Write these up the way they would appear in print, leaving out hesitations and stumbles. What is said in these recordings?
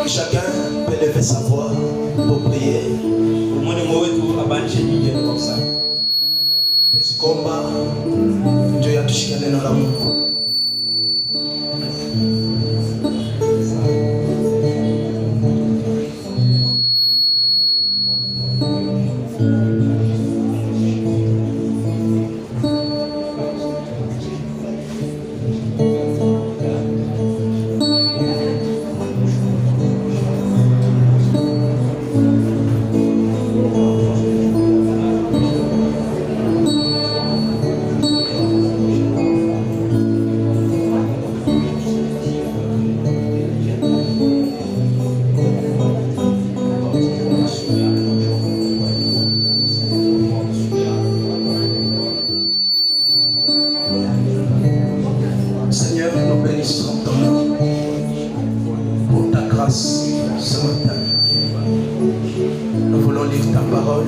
que chacun peut lever sa voix pour prier. Combat, Dieu a touché dans l'amour. Seigneur, nous bénissons ton nom pour ta grâce ce matin. Nous voulons lire ta parole.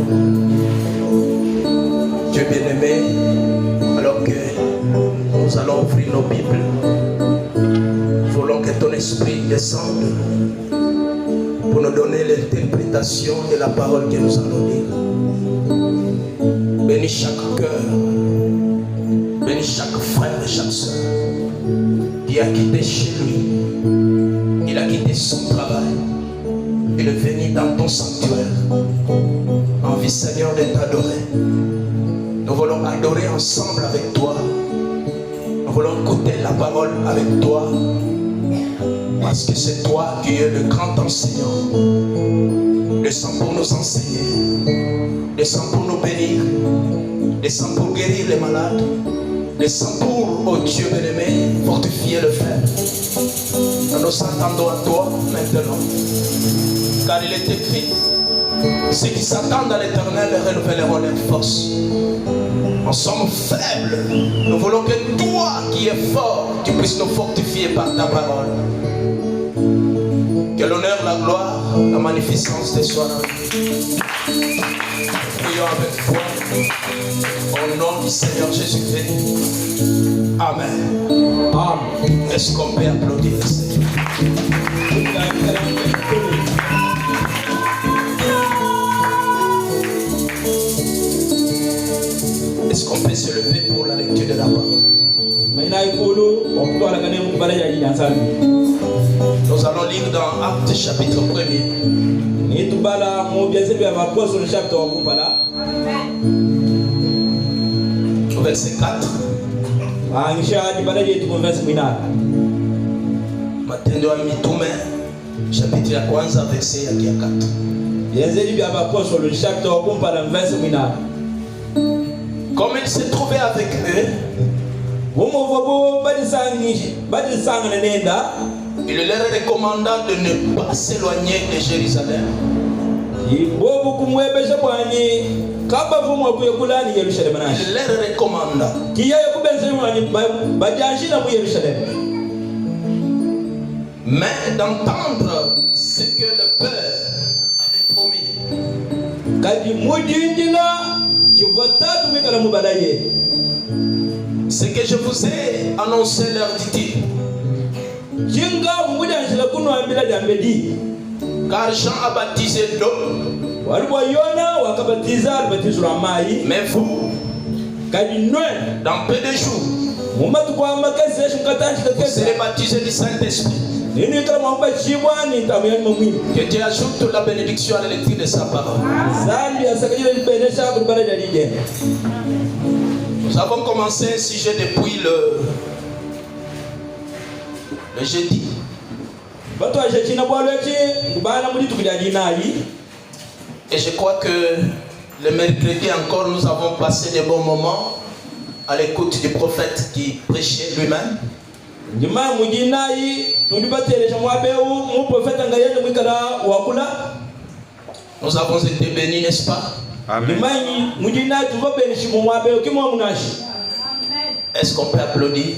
Dieu bien-aimé, alors que nous allons ouvrir nos Bibles, nous voulons que ton esprit descende pour nous donner l'interprétation de la parole que nous allons lire. Bénis chaque cœur, bénis chaque frère et chaque soeur. Il a quitté chez lui, il a quitté son travail, il est venu dans ton sanctuaire, envie Seigneur de t'adorer. Nous voulons adorer ensemble avec toi, nous voulons écouter la parole avec toi, parce que c'est toi qui es le grand enseignant. Descends pour nous enseigner, descends pour nous bénir, descends pour guérir les malades. Descends pour, oh Dieu bien-aimé, fortifier le fer. Nous nous attendons à toi maintenant. Car il est écrit, ceux qui s'attendent à l'Éternel renouvelleront leur force. Nous sommes faibles. Nous voulons que toi qui es fort, tu puisses nous fortifier par ta parole. Que l'honneur, la gloire, la magnificence te soient rendus. Prions avec foi. Au nom du Seigneur Jésus-Christ. Amen. Amen. Est-ce qu'on peut applaudir le Seigneur? Est-ce qu'on peut se lever pour la lecture de la parole? Nous allons lire dans Actes chapitre 1er. Verset 4. Matendo ya mitume chapitre ya kwanza verset ya 4. Comme il se trouvait avec eux, il leur recommanda de ne pas s'éloigner de Jérusalem. Il leur recommanda. Mais d'entendre ce que le Père avait promis. Ce que je vous ai annoncé, leur dit-il. Car Jean a baptisé d'eau, mais vous, dans peu de jours, vous serez baptisés du Saint-Esprit. Que Dieu ajoute la bénédiction à la lecture de sa parole. Nous avons commencé un sujet depuis le jeudi. Et je crois que le mercredi encore, nous avons passé des bons moments à l'écoute du prophète qui prêchait lui-même. Nous avons été bénis, n'est-ce pas? Amen. Est-ce qu'on peut applaudir?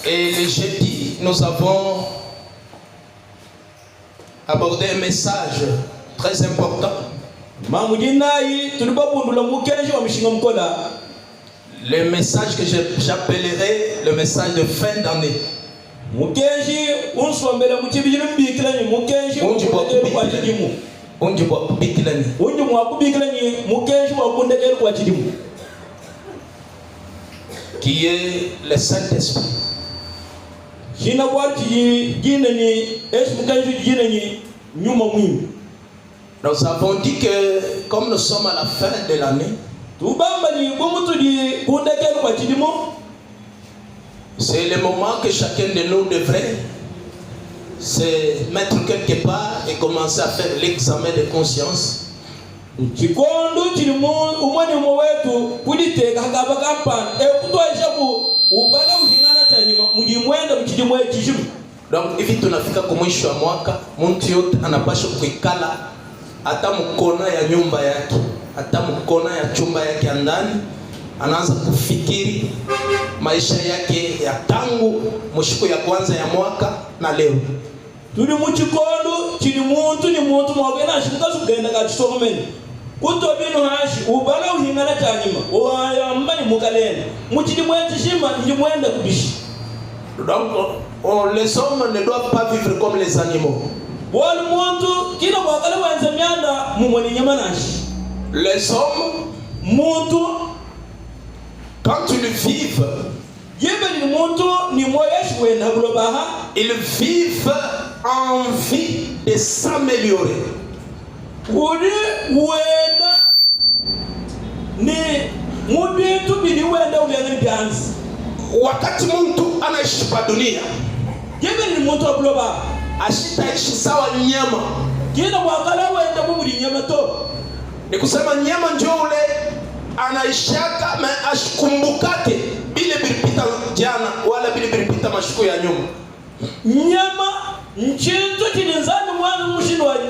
Et le jeudi, nous avons abordé un message très important. Le message que j'appellerai le message de fin d'année. mukenji unsombela mukibijino mbikilani mukenji kwachidimu unji bwa kubikilani unji mwa kubikilani mukenji wa kundekeli kwachidimu qui est le Saint-Esprit. Jina kwati jina ni Yesu mukenji jina ni nyuma mwingi. Nous avons dit que comme nous sommes à la fin de l'année, c'est le moment que chacun de nous devrait se mettre quelque part et commencer à faire l'examen de conscience. Donc hivi tunafika kumwisho wa mwaka, mtu yote anapaswa kuikala hata mkona ya nyumba yake, hata mkona ya chumba yake ya ndani, anaanza kufikiri maisha yake ya tangu mshiko ya kwanza ya mwaka na leo. Tuli muchikondo chini muntu ni muntu mwagena shika sugenda kachitogomeni kuto bino hashi ubala uhingana cyanyima oyamba ni mukalene muchidi mwetishima ndi mwenda kubishi. Donc les hommes ne doivent pas vivre comme les animaux. Les hommes, quand ils vivent, ils vivent envie de s'améliorer. Wakati mtu anaishi kwa dunia, ni mtu abloba ashitaishi sawa nyama. Kila wakala waenda kumuri nyama to. Ni kusema nyama ndio ule anaishaka na ashikumbukake bile bilipita jana wala bile bilipita mashuko ya nyuma. Nyama nchinzo chilinzani mwana mushinwaji.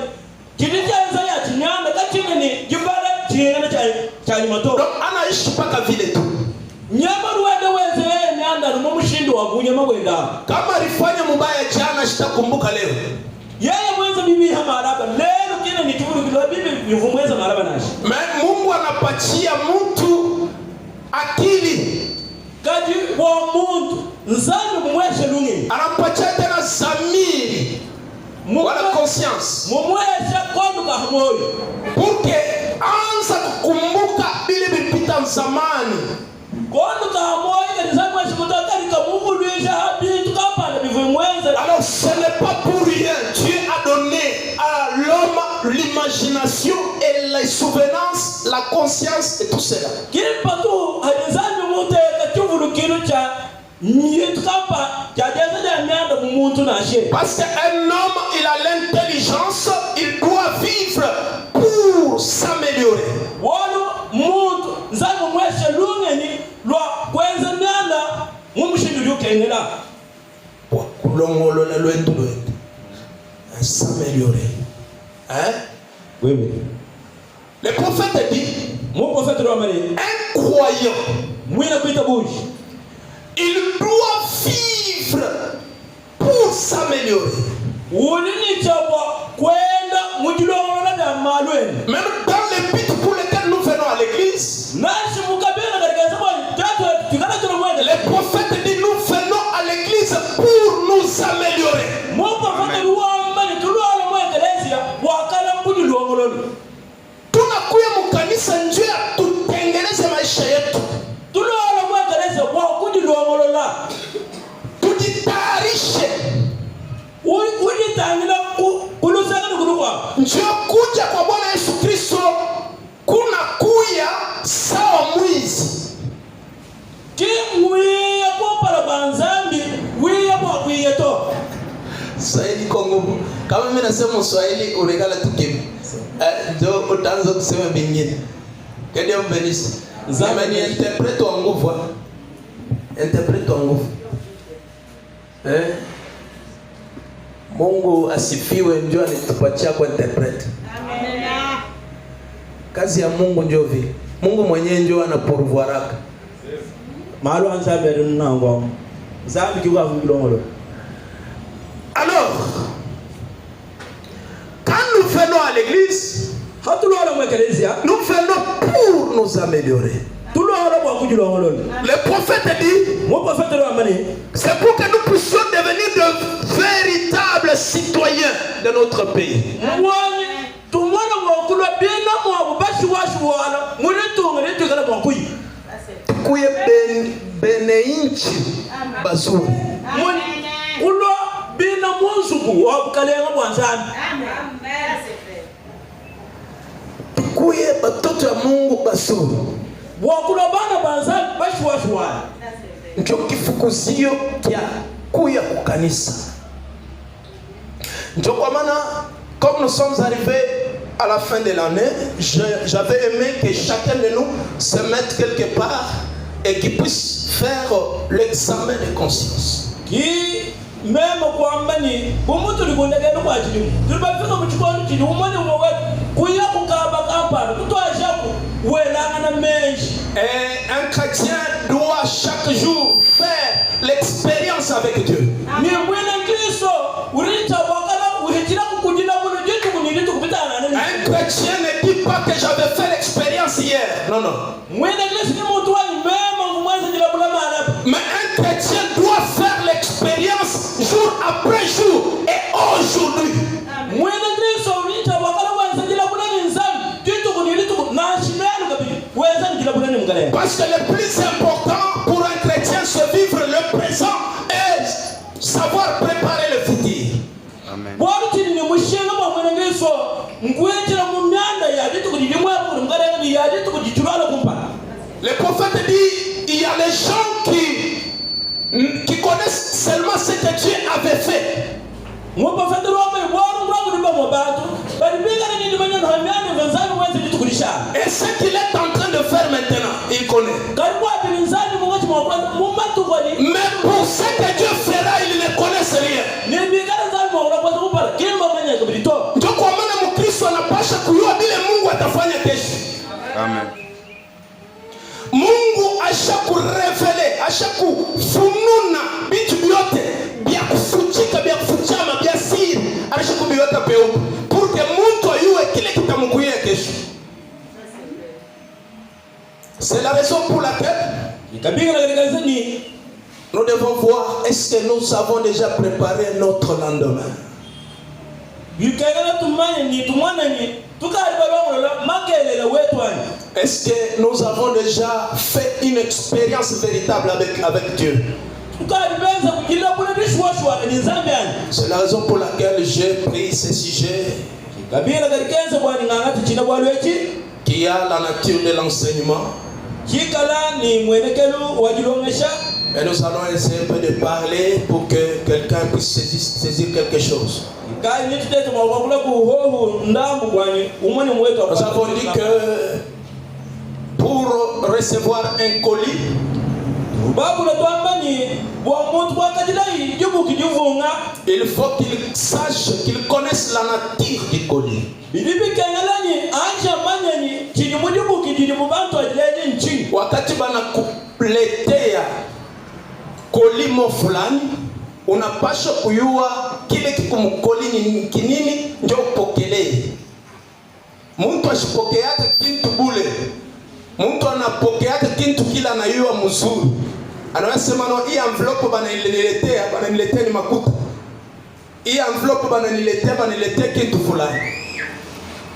Kilichaanza ya chinyanda kachine ni jibala chingana cha nyama to. Donc anaishi paka vile tu. Nyama ruwenda wenze nyanda no mushindo wa kunyama wenda. Kama alifanya mubaya jana shitakumbuka leo. Yeye mwenza bibi hamaraba leo kile ni kiburu kilo bibi yuvumweza maraba nashi. Mungu anapatia mtu akili. Kaji wa muntu nzani kumwesha lungi. Anampatia tena zamiri. Wala conscience. Mumwesha konduka moyo. Pour que anza kukumbuka bile bipita zamani. Alors ce n'est pas pour rien. Dieu a donné à l'homme l'imagination et les souvenances, la conscience et tout cela. Parce qu'un homme, il a l'intelligence, il doit vivre pour s'améliorer. S'améliorer. Hein? Oui, oui. Le prophète dit, mon prophète un croyant, il doit vivre pour s'améliorer. Même dans les buts pour lesquels nous venons à l'église, le prophète dit nous venons à l'église pour nous améliorer. Tunakuya mukanisa njoo tutengeneze maisha yetu. Tujitayarishe. Njoo kuja kwa Bwana Yesu Kristo kuna kuya sawa mwizi. Swahili Kongo. Kama mimi nasema Swahili uregala tukimi. Ndio utaanza kusema vingine. Kadi mbenisi. Zamani interprete wa nguvu. Interprete wa nguvu. Mungu asifiwe, ndio alitupatia kwa interprete. Amen. Kazi ya Mungu ndio vile. Mungu mwenyewe ndio anaporuvuaraka. Malo ansabe runango. Zambi kiwa vungilongolo. Alors, quand nous venons à l'église, nous venons pour nous améliorer. Le prophète dit, c'est pour que nous puissions devenir de véritables citoyens de notre pays. Kuye beneinchi bazuri. Kulo bina munzuku wabukalenga bwanzani. Kuye batoto ya Mungu bazuri. Wakulo bana bwanzani bashuwashuwana. Ndio kifukuzio kya kuya kukanisa. Ndio kwa maana comme nous sommes arrivés à la fin de l'année, j'avais aimé que chacun de nous se mette quelque part et qu'il puisse faire l'examen de conscience. Qui même kwamba ni bomuntu ligondegenda kwa chilimu tulibafika mu chikondo chili umone umwe kuya kukaba kampana kutwashaku welanga na menshi. Et un chrétien doit chaque jour faire l'expérience avec Dieu. Ni mwene Kristo urita wakala uhitira kukujina muno jitu kunilitu kupitana nani. Un chrétien ne dit pas que j'avais fait l'expérience hier. Non, non. Mwene Kristo ni mtu wani mema ngumwanza jila bulama anapo. Mais un chrétien doit faire l'expérience jour après jour et aujourd'hui. Mwene Kristo urita wakala wanza jila bulama nzami jitu kunilitu na shindano kabili weza jila bulama mgalema. Parce que le plus important pour un chrétien c'est vivre le présent et savoir préparer le futur. Amen. Ni mushinga mwa mwene Kristo ngwetira mu myanda ya jitu kujilimwa mu mgalema ya jitu kujichurala kumpa. Le prophète dit il y a les gens qui connaissent seulement ce que Dieu avait fait. Et ce qu'il est en train de faire maintenant, il connaît. Mais pour ce que Dieu fera, il ne connaît rien. Donc, comment Mkristo anapasha kujua vile Mungu atafanya kesho. Amen. Mungu ashakurevele, ashakufununa vitu vyote vya kufuchika, vya kufuchama, vya siri, ashakubiweka peupe pour que mtu ayue kile kitamkuia kesho. C'est la raison pour laquelle nous devons voir est-ce que nous avons déjà préparé notre lendemain. Est-ce que nous avons déjà fait une expérience véritable avec Dieu? C'est la raison pour laquelle j'ai pris ce sujet qui a la nature de l'enseignement. Et nous allons essayer un peu de parler pour que quelqu'un puisse saisir quelque chose. Nous avons dit que pour recevoir un colis, il faut qu'il sache, qu'il connaisse la nature du colis. Wakati banakuletea kolimo fulani, unapaswa kujua kile kikumkolini kinini ndio upokelee. Mtu asipokeaka kintu bule. Mtu anapokeaka kintu kila anayua mzuri. Anaweza sema no, hii envelope bananiletea ni makuta. Hii envelope bananiletea kintu fulani.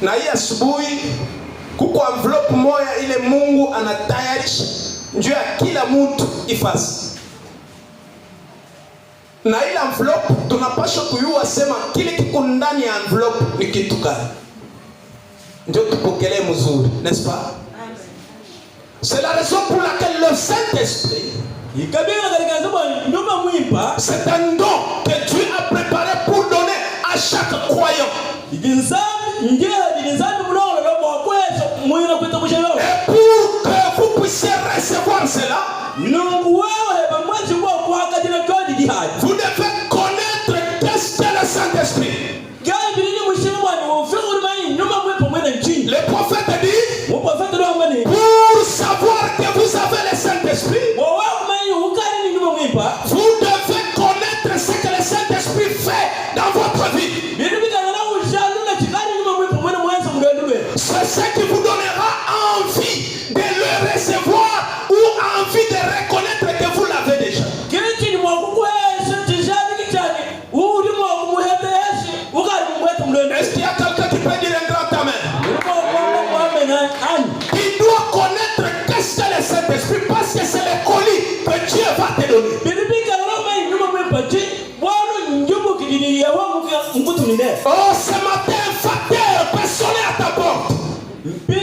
Na hii asubuhi kuko envelope moja ile Mungu anatayarisha njoo ya kila mtu ifasi. Na ile envelope tunapaswa kujua sema kile kiko ndani ya envelope ni kitu gani. Ndio tupokelee mzuri, n'est-ce pas? C'est la raison pour laquelle le Saint-Esprit, c'est un don que Dieu a préparé pour donner à chaque croyant. Et pour que vous puissiez recevoir cela, vous devez connaître qu'est-ce que le Saint-Esprit. Le prophète dit, pour savoir que vous avez le Saint-Esprit, vous devez connaître ce que le Saint-Esprit fait dans votre vie. C'est ce qui vous donnera envie de le recevoir ou envie de reconnaître que vous l'avez déjà. te donner. Oh, ce matin, un facteur peut sonner à ta porte. Il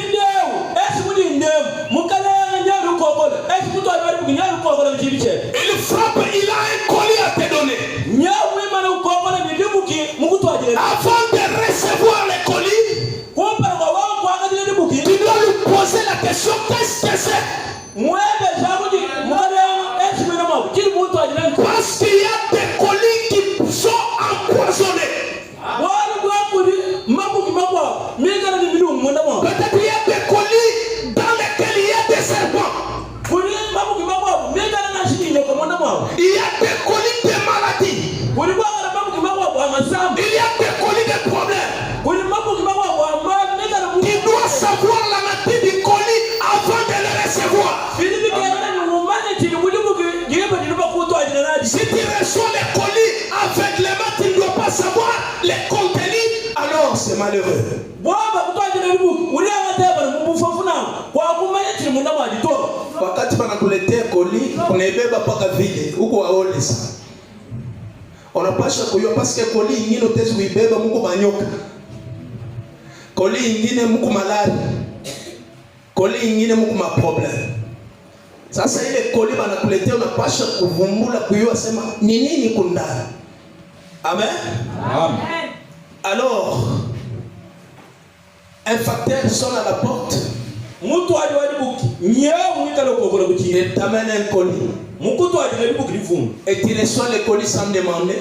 frappe, il a un colis à te donner. Avant de recevoir les colis, tu dois lui poser la question, qu'est-ce que c'est? Parce qu'il y a des colis qui sont empoisonnés. Peut-être il y a des colis dans lesquels il y a des serpents. Il y a des colis de maladies. Il y a des colis de problèmes. Tu dois savoir la nature du colis avant de le recevoir. Si tu reçois les colis aveuglément, tu ne dois pas savoir les contenus, alors c'est malheureux. Wakati wanakuletea colis, unaibeba mpaka vile huko waolesa. Unapaswa kujua parce que colis ingine utezi kuibeba Mungu manyoka. Colis ingine Mungu malaria. Colis ingine Mungu maproblème. Sasa ile colis wanakuletea unapaswa kuvumbula kujua sema ni nini kundani. Amen. Amen. Alors un facteur sonne à la porte. Il t'amène un colis. Et tu reçois le colis sans demander.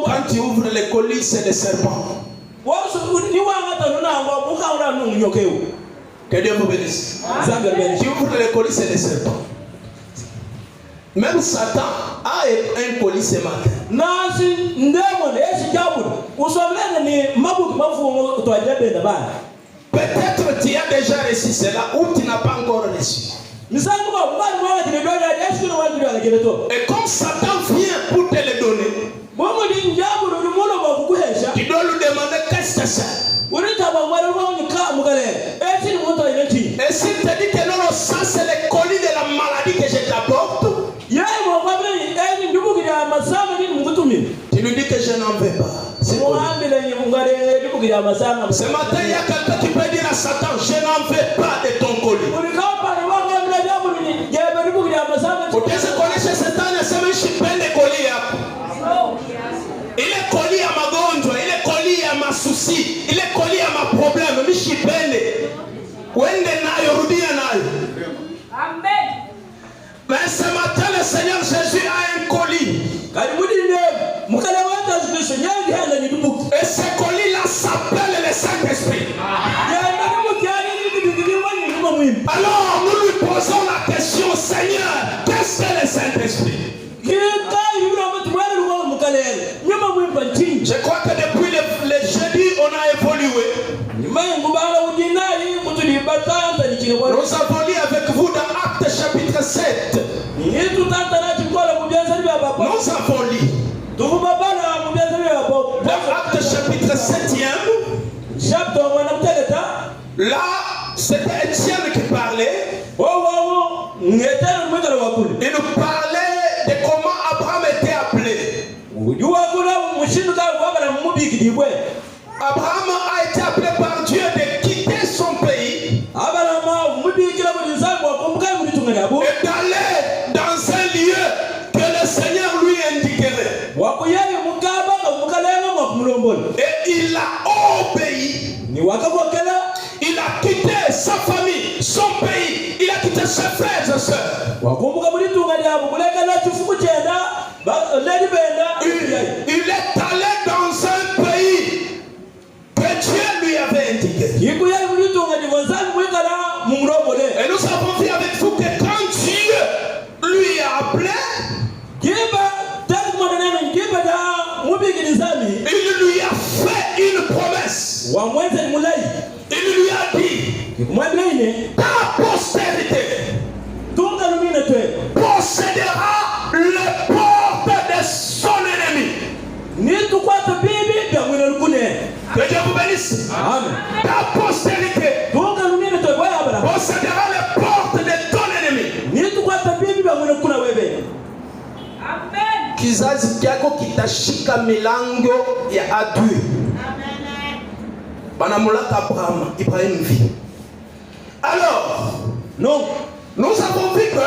Quand tu ouvres le colis, c'est le serpent. Que Dieu vous bénisse. Tu ouvres le colis, c'est le serpent. Même Satan a un colis ce matin. Peut-être tu as déjà reçu cela ou tu n'as pas encore reçu. Et comme Satan vient pour te le donner, tu dois lui demander qu'est-ce que c'est. Et s'il te dit que non, ça c'est le colis de la maladie que je t'apporte, tu lui dis que je n'en veux pas. Ce matin, il y a quelqu'un qui peut dire à Satan, je n'en veux pas de ton colis. Poteze kuonesha Shetani asema nishipende colis yako. Ile colis ya magonjwa, ile colis ya masusi, ile colis ya maproblème, nishipende. Uende nayo, rudia nayo. Amen. Mais ce matin, le Seigneur Jésus a un colis. Et ce colis-là s'appelle le Saint-Esprit. Alors nous lui posons la question, Seigneur, qu'est-ce que le Saint-Esprit? Je crois que depuis le jeudi, on a évolué. Nous avons lu avec vous dans Actes chapitre 7. Nous avons lu dans Actes chapitre 7e. Là, c'était Étienne qui parlait. Il nous parlait de comment Abraham était appelé. Abraham a été appelé par Dieu de quitter son pays et d'aller dans un lieu que le Seigneur lui indiquerait. Et il a obéi. Il a quitté sa famille, son pays, il a quitté ses frères et sœurs. Il est allé dans un pays que Dieu lui avait indiqué. Et nous avons vu avec vous que quand Dieu lui a appelé, il lui a fait une promesse. Il lui a dit, ta postérité possédera les portes de son ennemi. Que Dieu vous bénisse. Ta postérité possédera les portes de ton ennemi. kizazi kyako kitashika milango ya adui. Banamulaka Ibrahim vit. Alors, non, nous avons vu que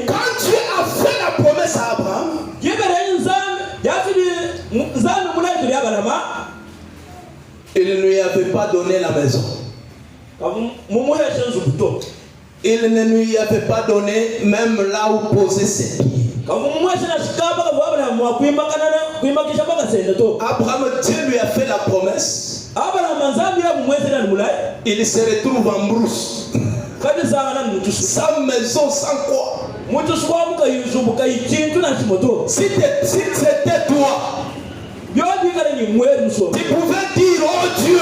quand Dieu a fait la promesse à Abraham, il ne lui avait pas donné la maison. Il ne lui avait pas donné même là où poser ses pieds. Abraham, Dieu lui a fait la promesse. Il se retrouve en brousse. Sans maison, sans quoi. Si c'était toi, tu pouvais dire, oh Dieu,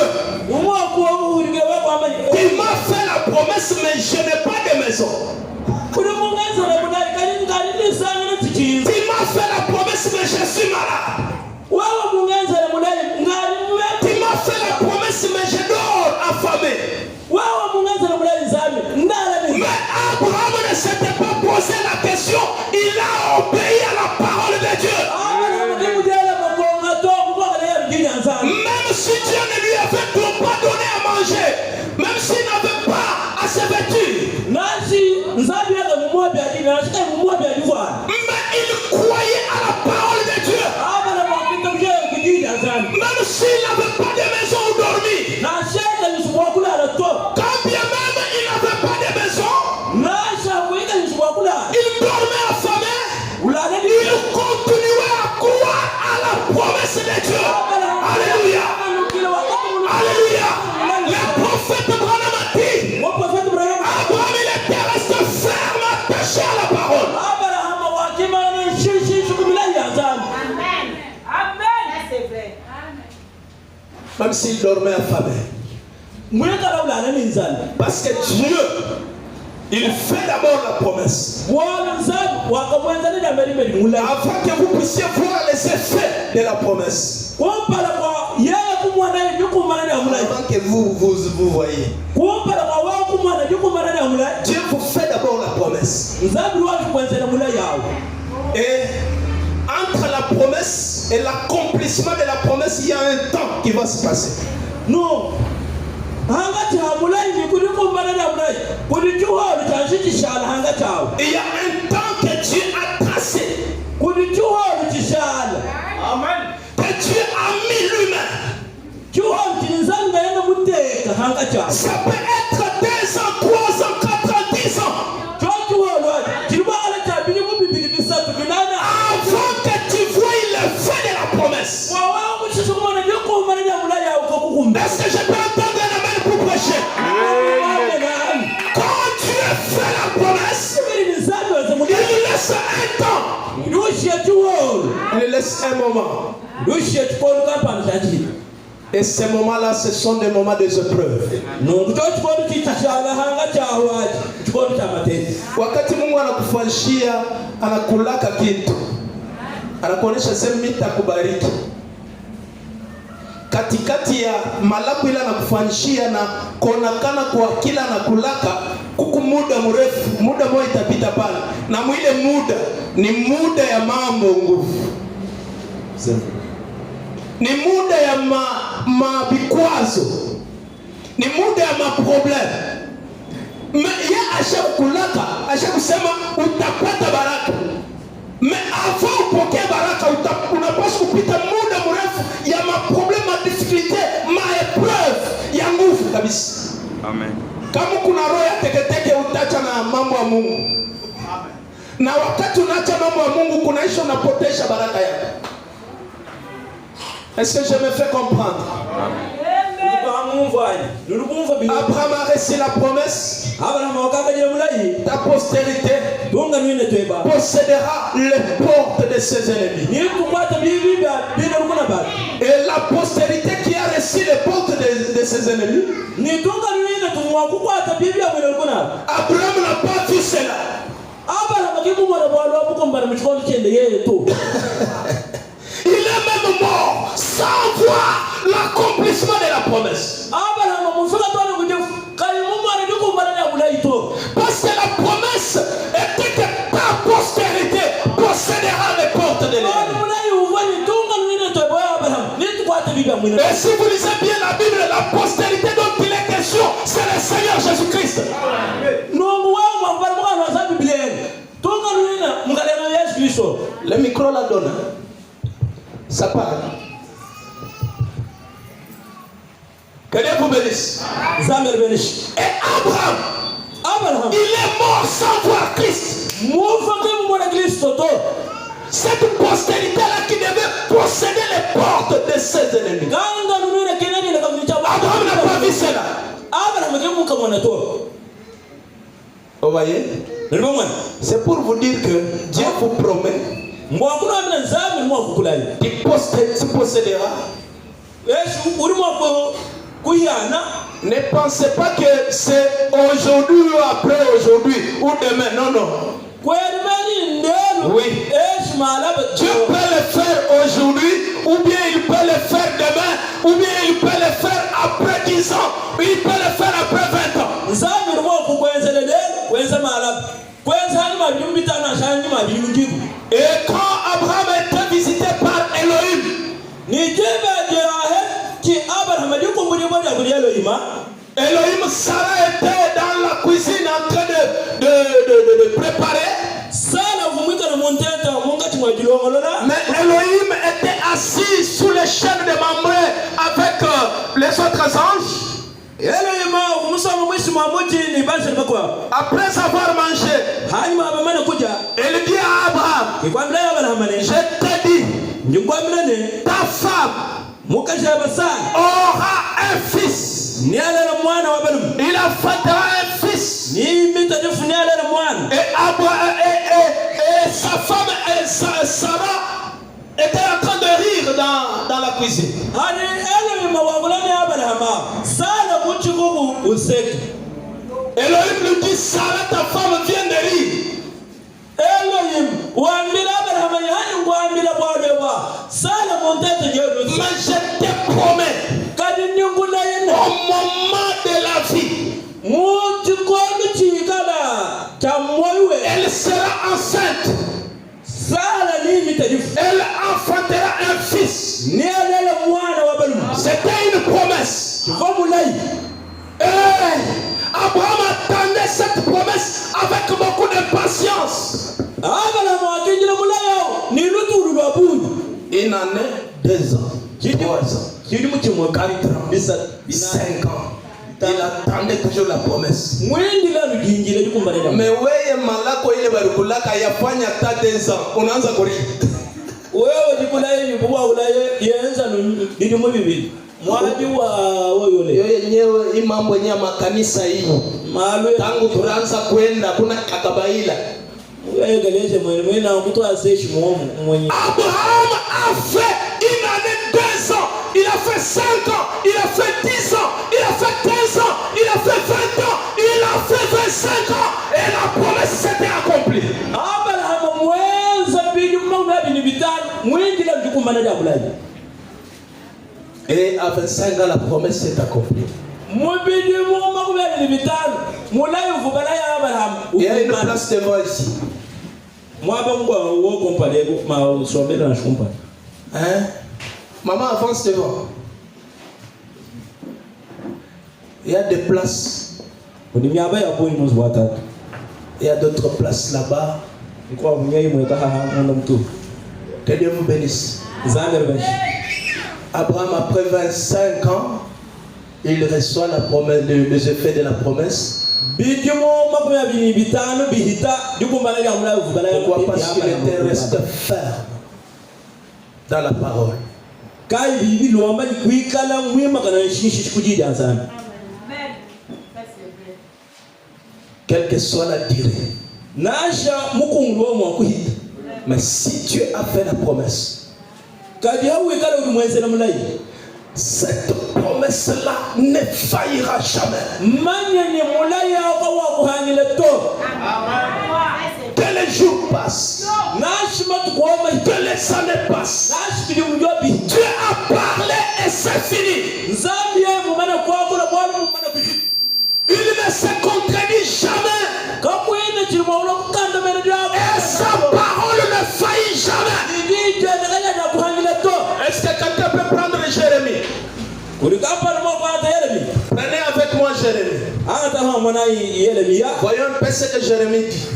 tu m'as fait la promesse, mais je n'ai pas de maison. Tu m'as fait la promesse, mais je suis malade. Tu m'as fait la promesse, mais je dors affamé. Mais Abraham ne s'était pas posé la question, il a obéi à la parole de Dieu. Même si Dieu ne lui avait pas donné à manger, même s'il n'avait pas à se vêtir, mais il croyait à la parole de Dieu. Même s'il n'avait pas de maison où dormir, quand bien même il n'avait pas de maison, il dormait affamé, il continuait à croire à la promesse de Dieu. Alléluia. Alléluia. Le prophète Branham a dit, Abraham il était resté ferme, attaché à la parole. Amen. Amen. C'est vrai. Même s'il dormait affamé. Parce que Dieu, il fait d'abord la promesse. Avant que vous puissiez voir les effets de la promesse. Avant que vous voyez. Dieu vous fait d'abord la promesse. Et entre la promesse et l'accomplissement de la promesse, il y a un temps qui va se passer. Non. Il y a un temps que Dieu a tracé. Amen. Que Dieu a mis lui-même. Ça peut être 2 ans, 3 ans, 4 ans, 10 ans. Avant que tu vois l'effet de la promesse. Est-ce que je peux entendre un amen pour prêcher? Quand Dieu fait la promesse, il laisse un temps. Il laisse un moment. Et ces moments-là, ce sont des moments des épreuves. Wakati Mungu anakufanyia, anakulaka kitu, anakuonesha sema nitakubariki. Katikati ya malaku ila anakufanyia na konakana kwa kila anakulaka, kuku muda mrefu, muda moja itapita pale. Na mwile muda ni muda ya mambo nguvu. Ni muda ya vikwazo. Ni muda ya maprobleme. Ya ashakulaka, ashakusema utapata baraka. Mais avant upokee baraka, unapaswa kupita muda mrefu ya maprobleme, difficulté, épreuve ya nguvu kabisa. Amen. Kama kuna roho ya teketeke utacha na mambo ya Mungu. Amen. Na wakati unaacha mambo ya Mungu kunaisha unapotesha baraka yako. Est-ce que je me fais comprendre? Abraham a reçu la promesse. Ta postérité possédera les portes de ses ennemis. Et la postérité qui a reçu les portes de ses ennemis, Abraham n'a pas vu cela. Il est même mort sans voir l'accomplissement de la promesse. Parce que la promesse était que ta postérité possédera les Et si vous lisez bien la Bible, la postérité dont il est question, c'est le Seigneur Jésus-Christ. Le micro la donne. Ça parle. Que Dieu vous bénisse. Et Abraham, il est mort sans voir Christ. Cette postérité-là qui devait posséder les portes de ses ennemis. Abraham n'a pas vu cela. Vous voyez? C'est pour vous dire que Dieu vous promet qu'il possédera. Ne pensez pas que c'est aujourd'hui ou après aujourd'hui ou demain. Non, non. Oui. Dieu peut le faire aujourd'hui, ou bien il peut le faire demain, ou bien il peut le faire après 10 ans, ou il peut le faire après 20 ans. Et quand Abraham était visité par Elohim, Elohim, Sarah était dans la cuisine en train de préparer. Mais Elohim était assis sous les chaînes de Mamré avec les autres anges. Après avoir mangé, il dit à Abraham, je t'ai dit, ta femme aura un fils. Il affantera un fils. Et sa femme, Sarah, était en train de rire dans la cuisine. Elohim lui dit, Sarah, ta femme vient de rire. Mais je te promets, au moment de la vie, elle sera enceinte. Elle enfantera un fils. C'était une promesse. Et Abraham attendait cette promesse avec beaucoup de patience. Une année, 2 ans, 3 ans, 4 ans, 5 ans. Il attendait toujours la promesse. Mais ouais, malako ile barulaka yafanya ta 2 ans. Unaanza kuri. Wewe jikulaye nyumbwa ulaye yenza ndimo bibi. Mwaji wa yule. Yeye yenyewe hii mambo yenyewe makanisa hii. Tangu tuanza kwenda kuna kakabaila. Wewe galeje mwenye na mtu aseshi mwenye. Abraham a fait une année 2 ans. Il a fait 5 ans, il a fait 10 ans, il a fait 15 ans, il a fait 20 ans, il a fait 25 ans et la promesse s'était accomplie. Et à 25 ans, la promesse s'est accomplie. Il y a une place devant ici. Hein? Maman, avance devant. Il y a des places. Il y a d'autres places là-bas. Que Dieu vous bénisse. Abraham, après 25 ans, il reçoit la promesse, les effets de la promesse. Pourquoi? Parce qu'il était resté ferme dans la parole. Quelle que soit la durée. Mais si Dieu a fait la promesse, cette promesse-là ne faillira jamais. Que les jours passent, que les années passent, Dieu a parlé et c'est fini. Il ne se contredit jamais. Et sa parole ne faillit jamais. Est-ce que quelqu'un peut prendre Jérémie? Prenez avec moi Jérémie. Voyons un peu ce que Jérémie dit.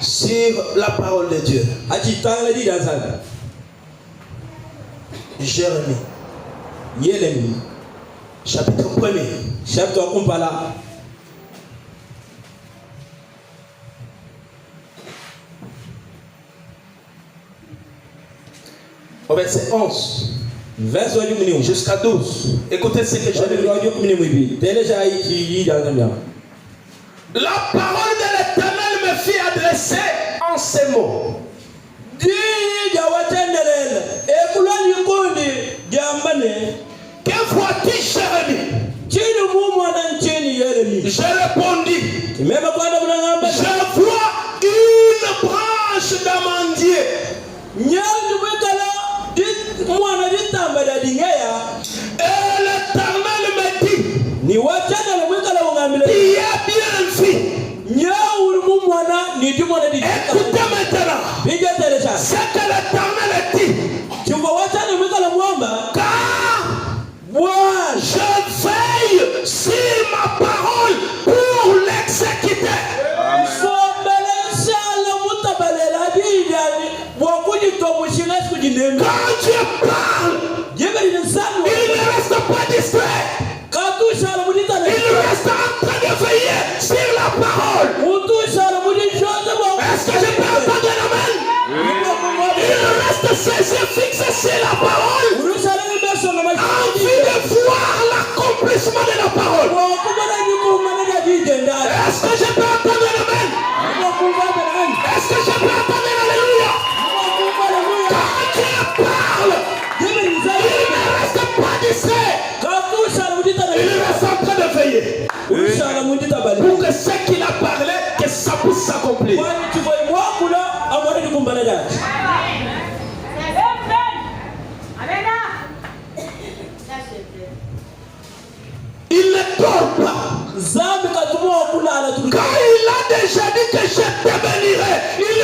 Sur la parole de Dieu. Jérémie. Chapitre 1er. Au verset 11 jusqu'à 12. Écoutez ce que Jérémie dit. La parole de l'Éternel me fit adresser en ces mots. Que vois-tu, Jérémie? Je répondis. Je vois une branche d'amandier. Et l'Éternel me dit, tu es bien fait. Écoutez maintenant ce que l'Éternel dit. Car je veille sur ma parole pour l'exécuter. Quand Dieu parle, il ne reste pas distrait. Il reste en train de veiller sur la parole. Est-ce que je peux entendre l'amen? Il reste saisi, fixé sur la parole, envie de voir l'accomplissement de la parole. Est-ce que je peux entendre l'amen? Est-ce que je peux entendre l'alléluia? Quand Dieu parle, il ne reste pas distrait. Il reste en train de veiller pour que ce qu'il a parlé, que ça puisse s'accomplir. Il ne dort pas. Quand il a déjà dit que je te bénirai, il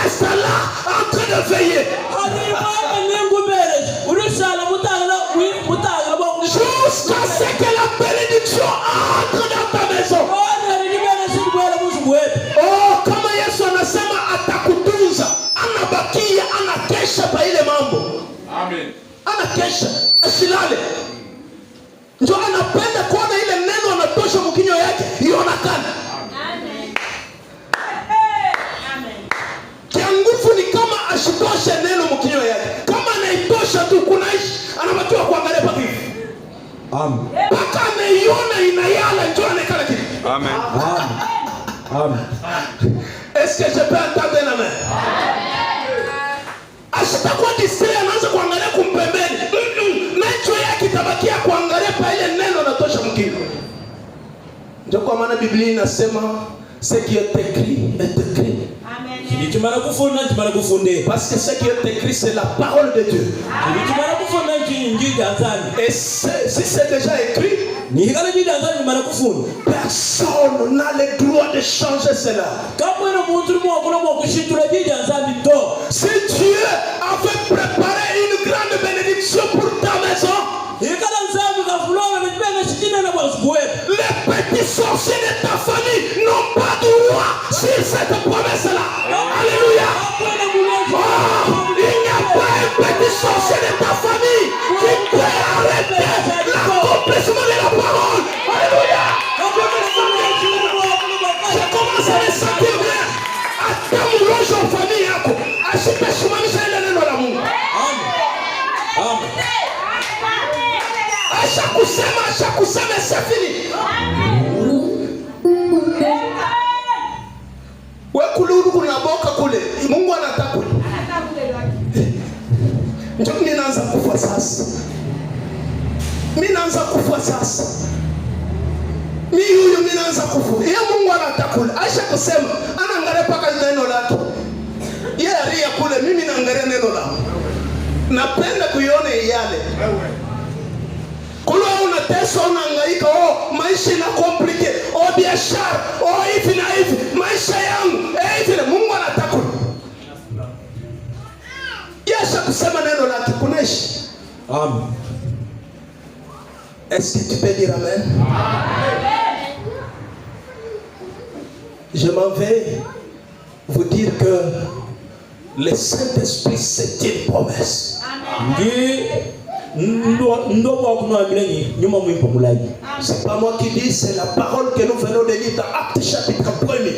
reste là en train de veiller. Jusqu'à ce que la bénédiction entre dans ta maison. Oh, kama Yesu anasema atakutunza, anabakia, anakesha pa ile mambo. Amen. Anakesha, asilale. Ndio anapenda kuona ile neno anatosha mkinyo yake ionekane. Amen. Amen. Kiangufu ni kama ashitoshe neno mkinyo yake. Kama anaitosha tu kunaishi, anabatiwa kuangalia pa hivi. Amen. Paka anaiona inayala ndio anekala kitu. Amen. Amen. Amen. Est-ce que je peux entendre un amen? Ashitakuwa distrait anaanza kuangalia kumpembeni. Macho yake tabakia kuangalia pa ile neno natosha mkino. Ndio kwa maana Biblia inasema ce qui est écrit est écrit. Amen. Parce que ce qui est écrit c'est la parole de Dieu. Et si c'est déjà écrit, personne n'a le droit de changer cela. Si Dieu avait préparé une grande bénédiction pour ta maison, les petits sorciers de ta famille n'ont pas droit sur cette promesse-là. Alléluia. Oh, il n'y a pas un petit sorcier de ta famille qui peut arrêter l'accomplissement de la parole. Alléluia. Je commence à me sentir bien. Atamuloje en famille yako. Asipeshimamisha ile neno la Mungu. Amen. Asha kusema c'est fini. Wewe kuluru kunaboka kule. Mungu anataka. Ndio ninaanza kufa sasa. Mimi naanza kufa sasa. Mimi naanza kufa. Yeye Mungu anataka. Aisha kusema anaangalia paka neno lake. Yeye alia kule, mimi naangalia neno lake. Napenda kuiona yale. Kule unateswa, unahangaika, maisha ina complicated, biashara, hivi na hivi, maisha yangu, hivi Mungu anataka. Yesha kusema neno lake. Amen. Est-ce que tu peux dire Amen? Je m'en vais vous dire que le Saint-Esprit, c'est une promesse. C'est pas moi qui dis, c'est la parole que nous venons de lire dans Actes chapitre 1er.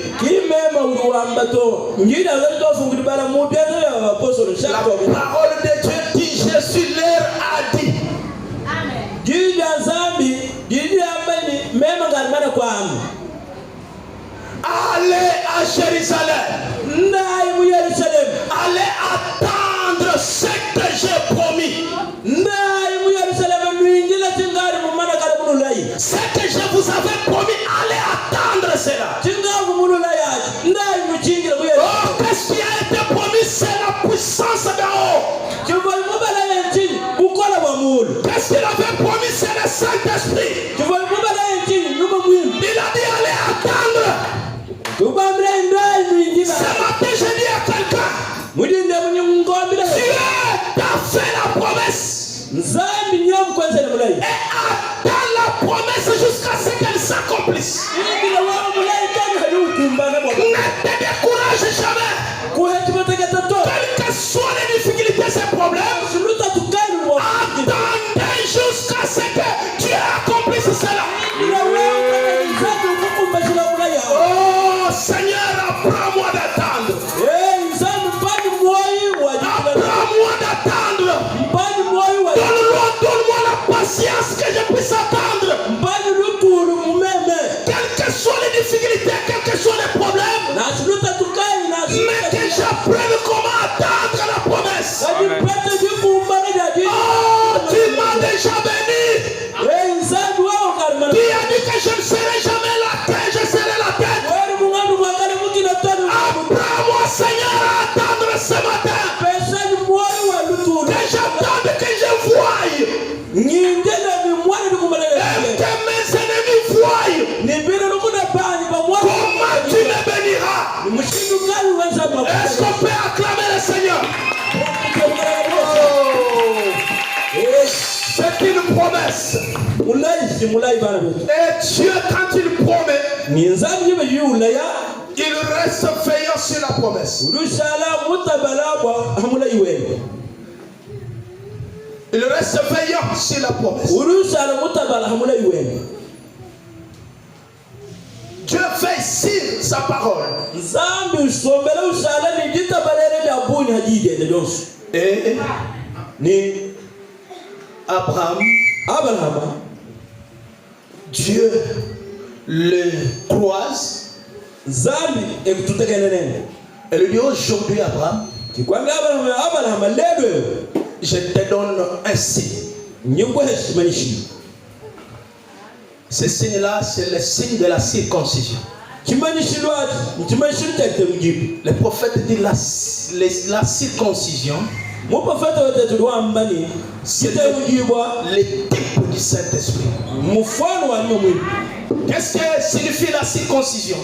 La parole de Dieu dit, Jésus leur a dit. Allez à Jérusalem. Allez attendre ce que j'ai promis. Ce que je vous avais promis, allez attendre cela. Oh, qu'est-ce qui a été promis? C'est la puissance d'en haut. Qu'est-ce qu'il avait promis? C'est le Saint-Esprit. Il a dit allez attendre. Ce matin, je dis à quelqu'un, Dieu t'a fait la promesse. Et attends la promesse jusqu'à ce qu'elle s'accomplisse. Ne te décourage jamais. Quelles que soient les difficultés, ces problèmes, attendez jusqu'à ce que Dieu accomplisse cela. Oh Seigneur, apprends-moi d'attendre. Apprends-moi d'attendre. Donne-moi la patience que je puisse attendre. Quelles que soient les difficultés, quels que soient les problèmes, mais que j'apprenne comment attendre la promesse. Oh, tu m'as déjà béni. Tu as dit que je ne serai jamais la tête, je serai la tête. Apprends-moi, Seigneur, à attendre ce matin. Que j'attende, que je voie. Et que mes ennemis voient. Comment tu me béniras? Est-ce qu'on peut acclamer le Seigneur? C'est une promesse. Et Dieu, quand il promet, il reste veillant sur la promesse. Il reste veillant sur la promesse. Dieu veille sur sa parole. Et Abraham, Dieu le croise. Et lui dit aujourd'hui, Abraham, je te donne un signe. Ce signe-là, c'est le signe de la circoncision. Le prophète dit la circoncision, c'est le type du Saint-Esprit. Qu'est-ce que signifie la circoncision?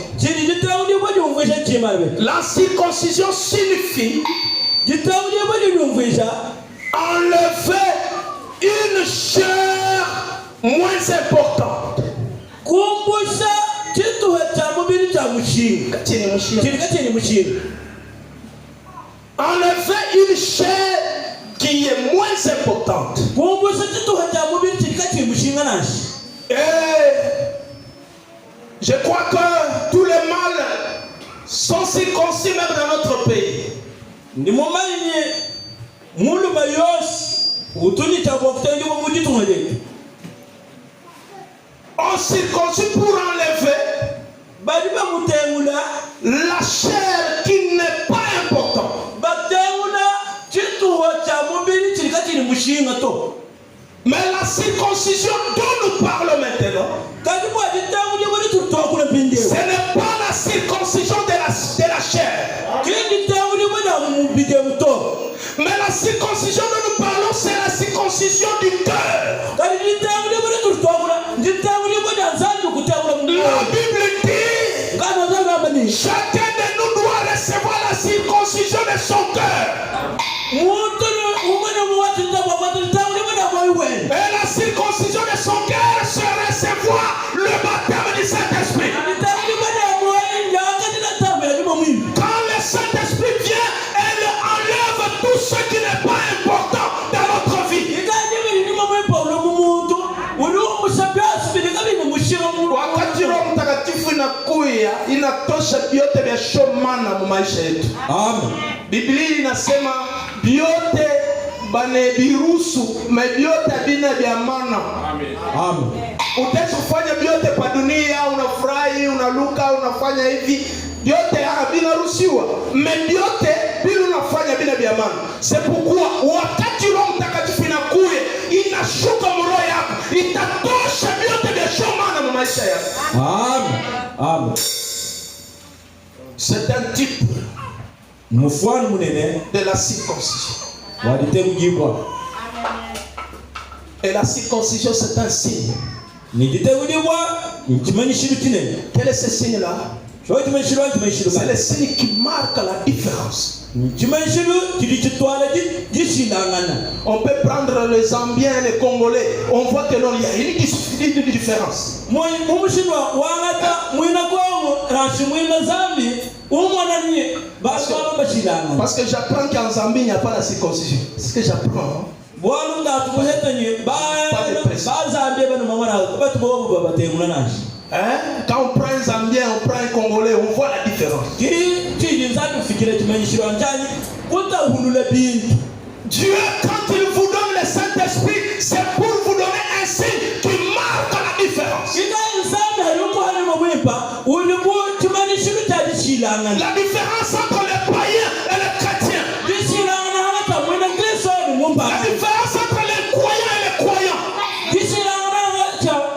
La circoncision signifie enlever une chair moins importante. Enlever une chair qui est moins importante. Et je crois que tous les mâles sont circoncis même dans notre pays. On circoncis pour enlever la chair qui n'est pas importante. Mais la circoncision dont nous parlons maintenant, ce n'est pas la circoncision de la chair. Mais la circoncision dont nous parlons, c'est la circoncision du cœur. La Bible dit, chacun de nous doit recevoir la circoncision de son cœur. inakuya inatosha vyote vya shomana mu maisha yetu. Amen. Biblia inasema vyote bane biruhusu vyote bina vya maana. Amen. Amen. Utaweza kufanya vyote pa dunia, unafurahi, unaluka, unafanya hivi, vyote vinaruhusiwa. Vyote bila unafanya bila vya maana. C'est pourquoi wakati Roho Mtakatifu inakuja, inashuka roho yako, itatosha vyote vya shomana mu maisha yako. Amen. Amen. C'est un type mufano munene de la circoncision. Walitegujibwa. Et la circoncision c'est un signe. Nigitegujibwa ikimenyeshiru kinene. Quel est ce signe là? C'est le signe qui marque la différence. On peut prendre les Zambiens, les Congolais, on voit que non, il y a une différence. Parce que j'apprends qu'en Zambie il n'y a pas la circoncision. C'est ce que j'apprends. Quand on prend un Zambien, on prend un Congolais, on voit la différence. Dieu, quand il vous donne le Saint-Esprit, c'est pour vous donner un signe qui marque la différence. La différence entre les païens et les chrétiens. La différence entre les croyants et les croyants.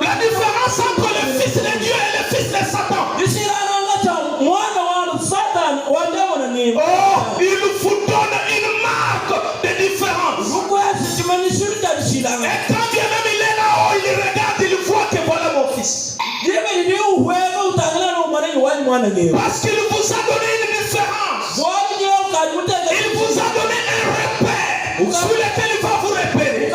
La différence entre le Fils de Dieu et le Fils de Satan. Oh, il vous donne une marque de différence. Et quand bien même il est là-haut, il regarde, il voit que voilà mon fils. Parce qu'il vous a donné une différence. Il vous a donné un repère sur lequel il va vous repérer.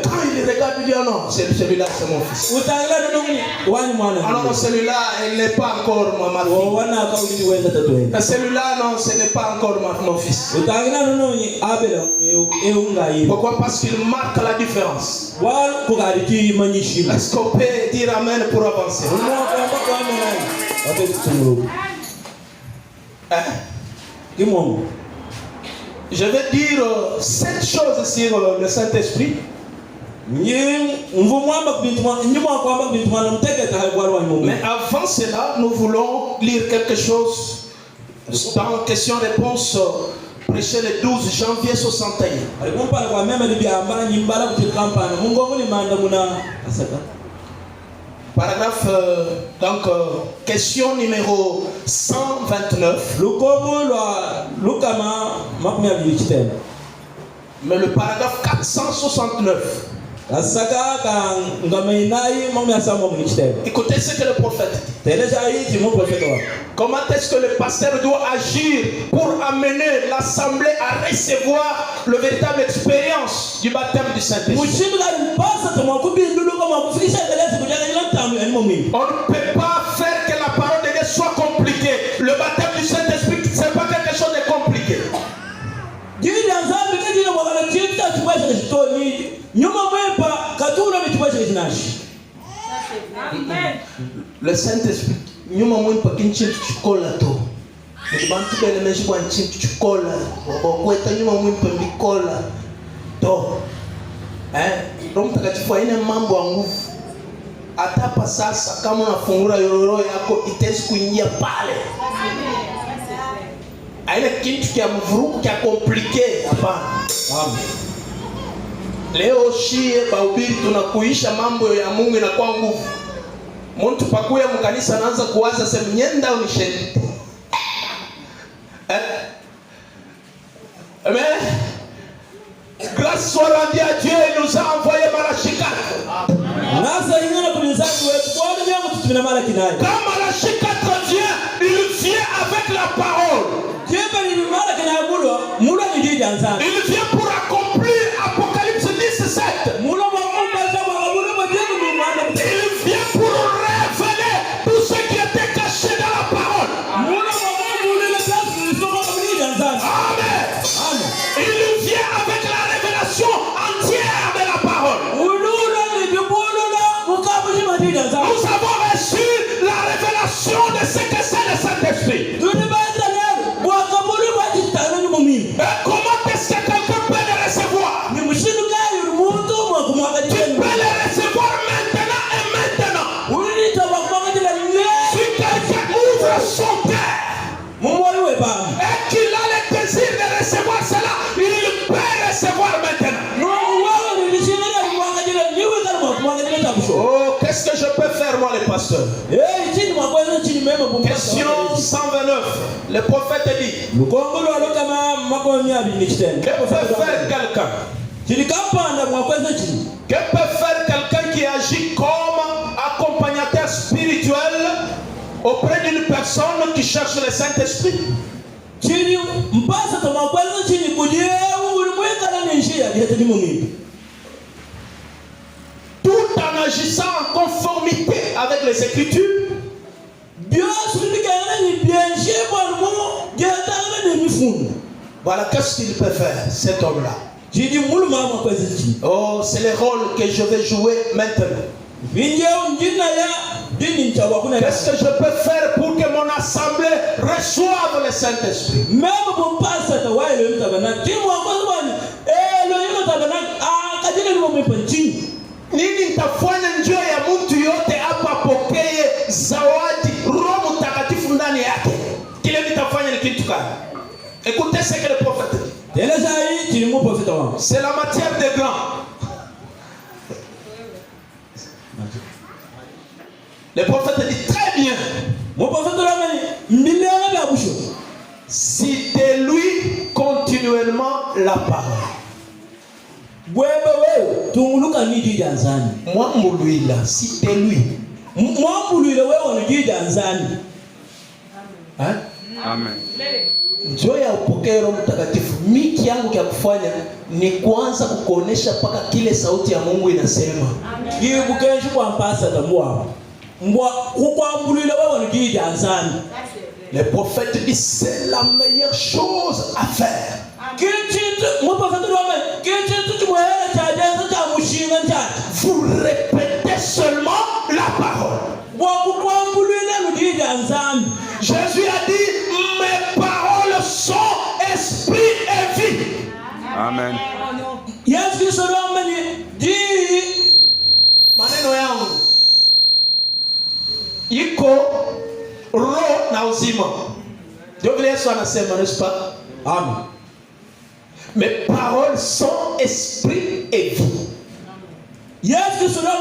Quand il regarde, il dit oh non, celui-là c'est mon fils. Ah non, celui-là, il n'est pas encore ma fille. Celui-là, non, ce n'est pas encore mon fils. Pourquoi? Parce qu'il marque la différence. Est-ce qu'on peut dire amen pour avancer? Je vais dire 7 choses sur le Saint-Esprit. Mais avant cela, nous voulons lire quelque chose dans question-réponse prêché le 12 janvier 61. Paragraphe, question numéro 129. Mais le paragraphe 469. Écoutez ce que le prophète dit. Comment est-ce que le pasteur doit agir pour amener l'assemblée à recevoir le véritable expérience du baptême du Saint-Esprit? On ne peut pas faire que la parole de Dieu soit compliquée. Le baptême du Saint-Esprit, ce n'est pas quelque chose de compliqué. Le Saint-Esprit, nous avons pas qu'une chose de chocolat. Les banques de la maison ont une chose de chocolat. Nous avons pas de chocolat. Donc, tu vois, il y a un membre en ouf. Atapa sasa kama unafungura yororo yako itezi kuingia pale. Haina kitu kia mvuruku kia komplike hapana. Leo shie bahubiri tunakuisha mambo ya Mungu na kwa nguvu. Mtu pakuya mkanisa anaanza kuwaza sema nyenda au nishende. Amen. Grâce soit rendue à Dieu, il nous a envoyé Malachika. Quand Malachika vient, il vient avec la parole. Il vient pour accomplir Apocalypse 17. Il vient pour révéler tout ce qui était caché dans la parole. Amen. Il vient avec la révélation entière de la parole. Oh, qu'est-ce que je peux faire moi le pasteur? Question 129. Le prophète dit, que peut faire quelqu'un? Que peut faire quelqu'un qui agit comme accompagnateur spirituel auprès d'une personne qui cherche le Saint-Esprit? Tout en agissant en conformité avec les Écritures. Voilà, qu'est-ce qu'il peut faire, cet homme-là? Oh, c'est le rôle que je vais jouer maintenant. Qu'est-ce que je peux faire pour que mon assemblée reçoive le Saint-Esprit? Nini nitafanya njia ya mtu yote hapa apokee zawadi Roho Mtakatifu ndani yake? Kile nitafanya ni kitu gani? Écoutez ce que le prophète dit. C'est la matière des grands. Le prophète dit très bien. Citez lui continuellement la parole. Moi, lui là, citez lui. Hein? Amen. Njoo ya upokee Roho Mtakatifu. Miki yangu ya kufanya ni kuanza kukuonesha paka kile sauti ya Mungu inasema. Le prophète dit c'est la meilleure chose à faire. Vous répétez seulement la parole. Jésus a dit mes paroles sont esprit et vie. Amen. Maneno yangu iko roho na uzima. Ndio vile Yesu anasema, n'est-ce pas? Amen. Mes paroles sont esprit et vie. Yesu sura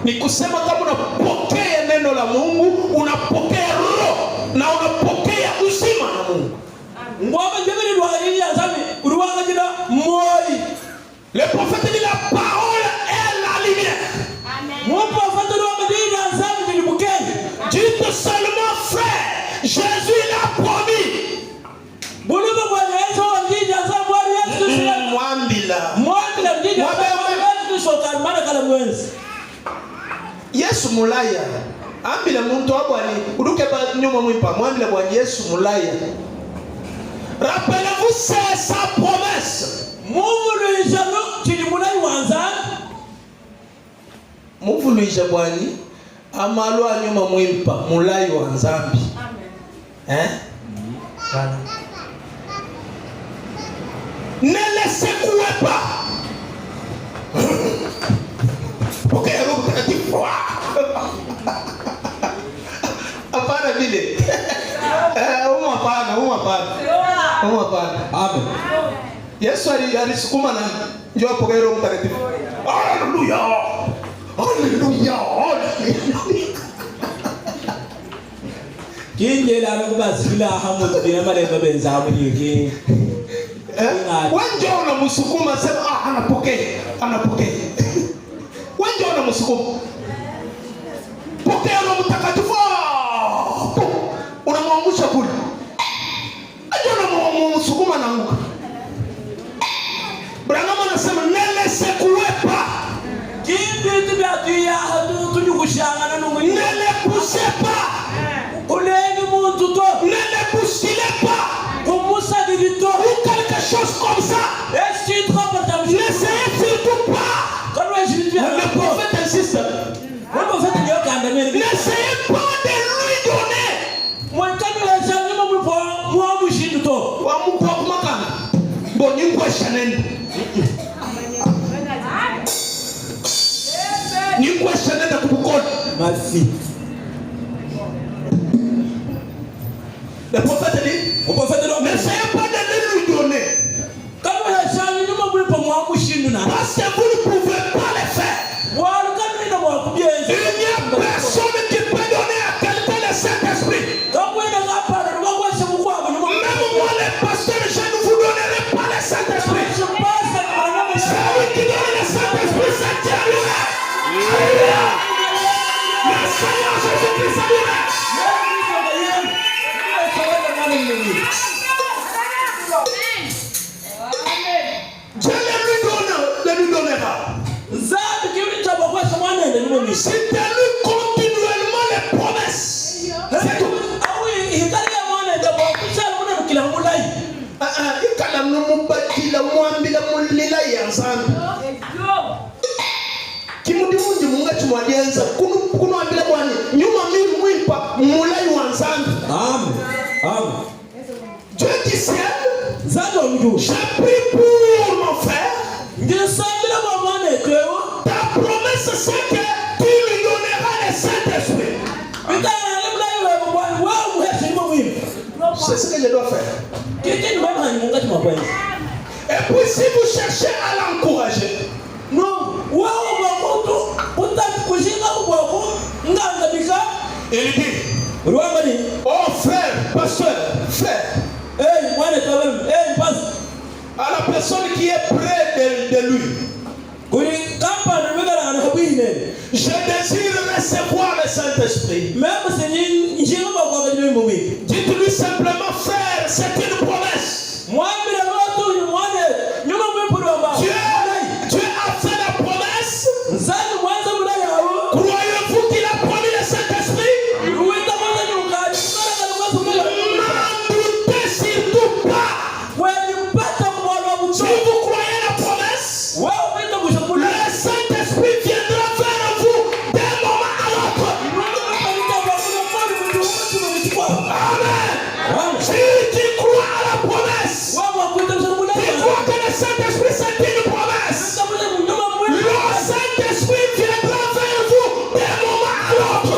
ni kusema kama unapokea neno la Mungu, unapokea roho na unapokea uzima na Mungu. Le prophète dit la parole est la lumière. Dites seulement frère, Jésus l'a promis. Yesu mulaya ambile muntu abwani uduke ba nyuma mwimpa mwambile bwa Yesu mulaya. Rappelez-vous c'est sa promesse. Muvuluija bwani amalwa nyuma mwimpa mulai wa nzambi. Hein? Voilà. Ne les secouez pas. Ok, Roho Mtakatifu. Hapana vile. Hapana. Amen. Yesu alisukuma na njoo apokee Roho Mtakatifu. Haleluya. Haleluya. Kinjela anakubazila hamu tuna malengo benza hamu nyingi. Wanje unamsukuma sema anapokea. Wanje unamsukuma. Pokea Roho Mtakatifu. Unamwangusha kule. Wanje unamsukuma na nguka. Branham anasema nele sekuwepa. Kindu tubiatuya hatu tunyukushanga na numwe. Nele kusepa. Uleni muntu to. Nele kuskile pa. Kumusa divito. Ou quelque chose comme ça. Est-ce que tu te rapportes? N'essayez surtout pas. Le prophète insiste. N'essayez pas de lui donner. Le prophète dit, n'essayez pas de lui donner. Parce que vous ne pouvez pas le faire. Il n'y a personne qui peut donner à quelqu'un le Saint-Esprit. Même moi, le pasteur, je ne vous donnerai pas le Saint-Esprit. Celui qui donne le Saint-Esprit, c'est Dieu lui-même. Alléluia. Le Seigneur Jésus-Christ lui-même. Dieu le lui donnera. Si tu lui continuellement les promesses, c'est tout. Dieu dit ciel, j'ai pris pour mon frère. Ta promesse c'est que tu lui donneras le Saint-Esprit. C'est ce que je dois faire. Et puis si vous cherchez à l'encourager, il dit, oh frère, pasteur, frère, à la personne qui est près de lui, je désire recevoir le Saint-Esprit. Dites-lui simplement, frère, c'est une promesse. Dieu a fait la promesse. Croyez-vous qu'il a promis le Saint-Esprit? N'en doutez surtout pas. Si vous croyez la promesse, le Saint-Esprit viendra vers vous d'un moment à l'autre. Amen. Si tu crois à la promesse, dis-toi que le Saint-Esprit c'est une promesse. Le Saint-Esprit viendra vers vous d'un moment à l'autre.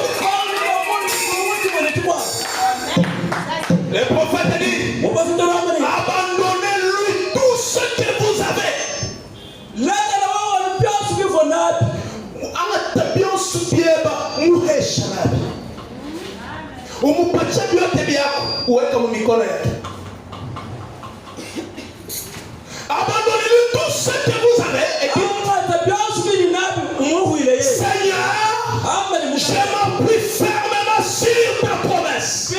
Le prophète dit, abandonnez-lui tout ce que vous avez. Umupatia vyote vyako uweka mikono yake. Abandonnez-lui tout ce que vous avez et dites, Seigneur, je m'appuie fermement sur ta promesse.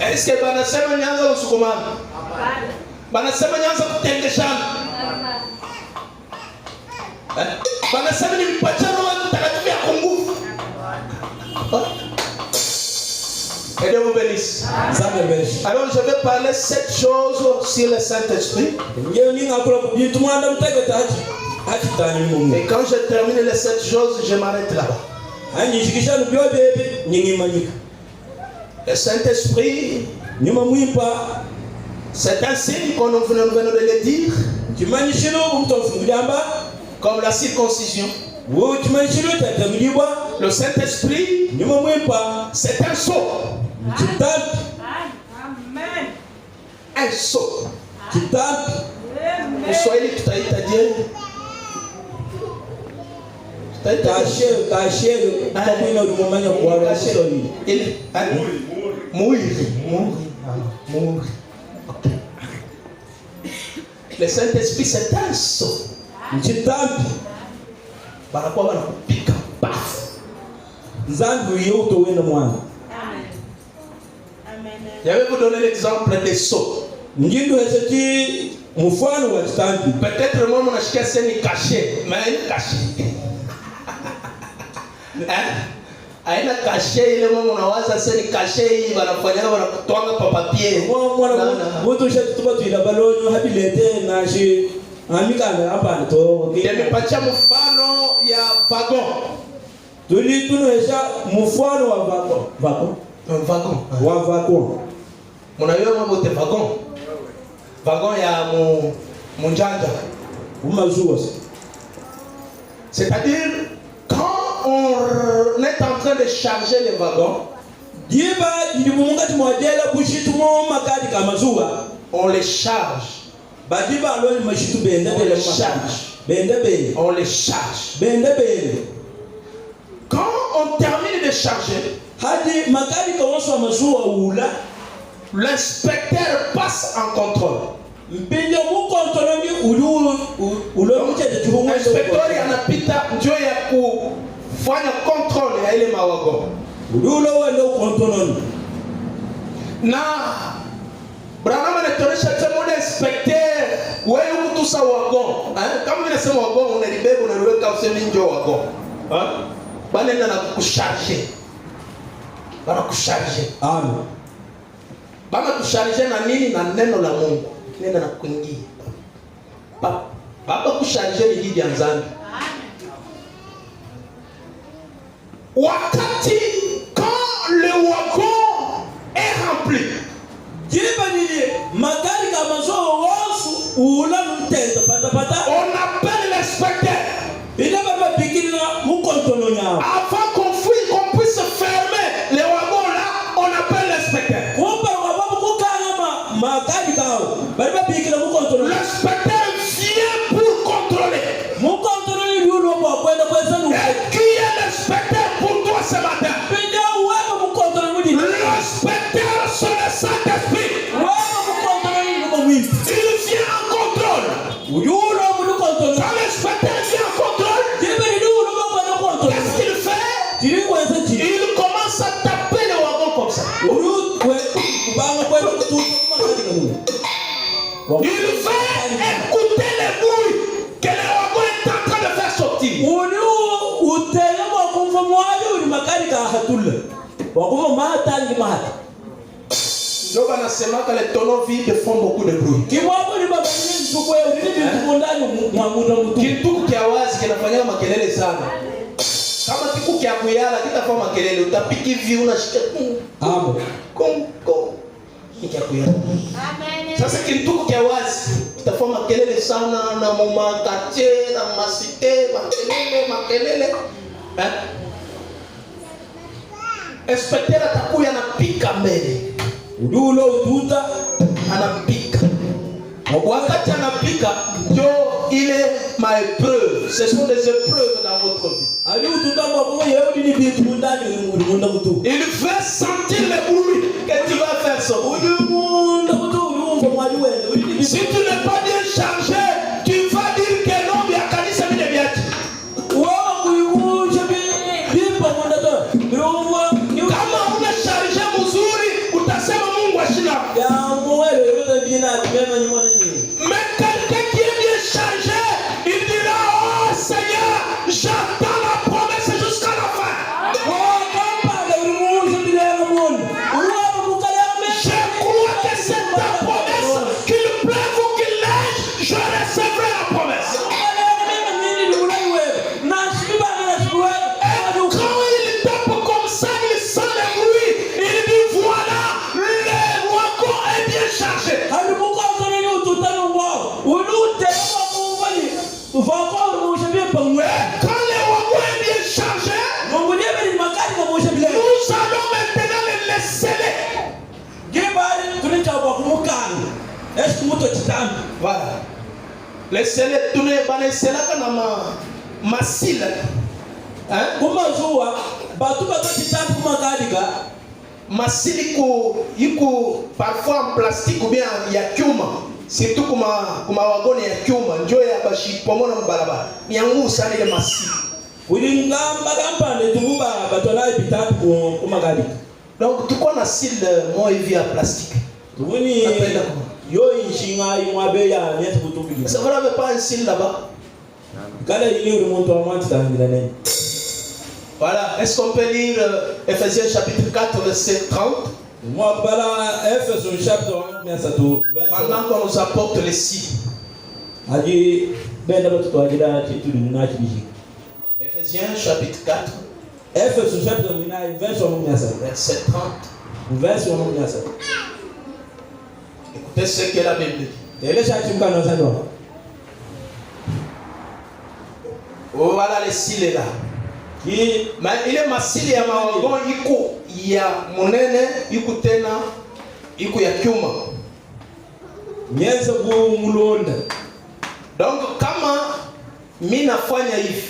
Est-ce que banasema nyanza usukumana? Banasema nyanza kutengeshana? Banasema ni mpachano wa mtakatifu ya nguvu. Et Dieu vous bénisse. Alors je vais parler 7 choses sur le Saint-Esprit. Et quand je termine les 7 choses, je m'arrête là-bas. Le Saint-Esprit, c'est un signe qu'on vient de le dire. Comme la circoncision. Le Saint-Esprit, c'est un sceau. Un sceau. Le Swahili tutaita Dieu. Le Saint-Esprit c'est un sceau. Je vais vous donner l'exemple des sceaux. Peut-être moi mon acheteur c'est caché, mais il est caché. Aina caché ile mama unawaza sasa ni caché hii wanafanya wanatoa kwa papier. Moto shatuba tuila balonyo habilete na je amikana hapa to. Nimepatia mfano ya wagon. Tunoesha mfano wa wagon. Wa wagon. Mnaiona mambo te wagon. Wagon ya munjanja. Umazua. C'est-à-dire quand on est en train de charger les wagons, on les charge. On les charge. Quand on termine de charger, l'inspecteur passe en contrôle. L'inspecteur anapita ndio ya kufanya control ya ile mawago. Na Branham anatonesha temo na inspecteur wewe mtu sa wago. Kama vile sema wago unalibeba unaliweka useme ndio wago. Bana na kucharger. Bana kucharger. Amen. Bana kucharger na nini? Na neno la Mungu. Nenda na kuingia. Baba kucharger ni hidi anzani. Wakati quand le wagon est rempli, on appelle l'inspecteur. Avant qu'on puisse fermer les wagons là, on appelle l'inspecteur. L'inspecteur vient pour contrôler. Et qui est l'inspecteur pour toi ce matin? L'inspecteur, c'est le Saint-Esprit. Il vient en contrôle. Quand l'inspecteur vient en contrôle, qu'est-ce qu'il fait? Il commence à taper le wagon comme ça. Il fait écouter les bruits que le wagon est en train de faire sortir. Donc on a seulement que les tonneaux vides font beaucoup de bruit. Kitu kia wazi kinafanya makelele sana. Kama kitu kia kuyala kitafanya makelele, utapiki hivi unashika. Amen. Kongo. Kia kuyala. Amen. Sasa kitu kia wazi kitafanya makelele sana na mumakate na masite, makelele. Inspecteur atakuya anapika mbele. Udulo ututa anapika. Wakati anapika ndio ile épreuve. Ce sont des épreuves dans votre vie. Il fait sentir le bruit que tu vas faire ça. Si tu n'es pas bien chargé, tu vas dire que non, il y a kanisa vile viatu. Kama una chargé mzuri, utasema Mungu ashina. Mais quelqu'un qui est bien chargé, il dira, oh Seigneur, j'attends la promesse jusqu'à la fin. Je crois que c'est ta promesse, qu'il pleuve ou qu'il neige, je recevrai la promesse. Et quand il tape comme ça, il sent le bruit, il dit voilà, le wagon est bien chargé. Quand le wagon est bien chargé, nous allons maintenant les laisser. Voilà. Laissez-les tourner, laissez-les comme ma sile. Masili iko parfois en plastique ou bien ya kyuma, surtout kuma wagoni ya kyuma njo ya bashi pomona mbalaba nyangu sana ile masili donc tuko na sile moi hivi ya plastique ça vous n'avez pas un sile là-bas? Voilà, est-ce qu'on peut lire Ephésiens chapitre 4 verset 30? Pendant qu'on nous apporte les scies. Ephésiens chapitre 4 verset 30. Écoutez ce que la Bible dit. Voilà les scies là. Mais il est masili ya mawagon iko ya monene iko tena iko ya kyuma. nyeza kumulonda. Donc kama mimi nafanya hivi,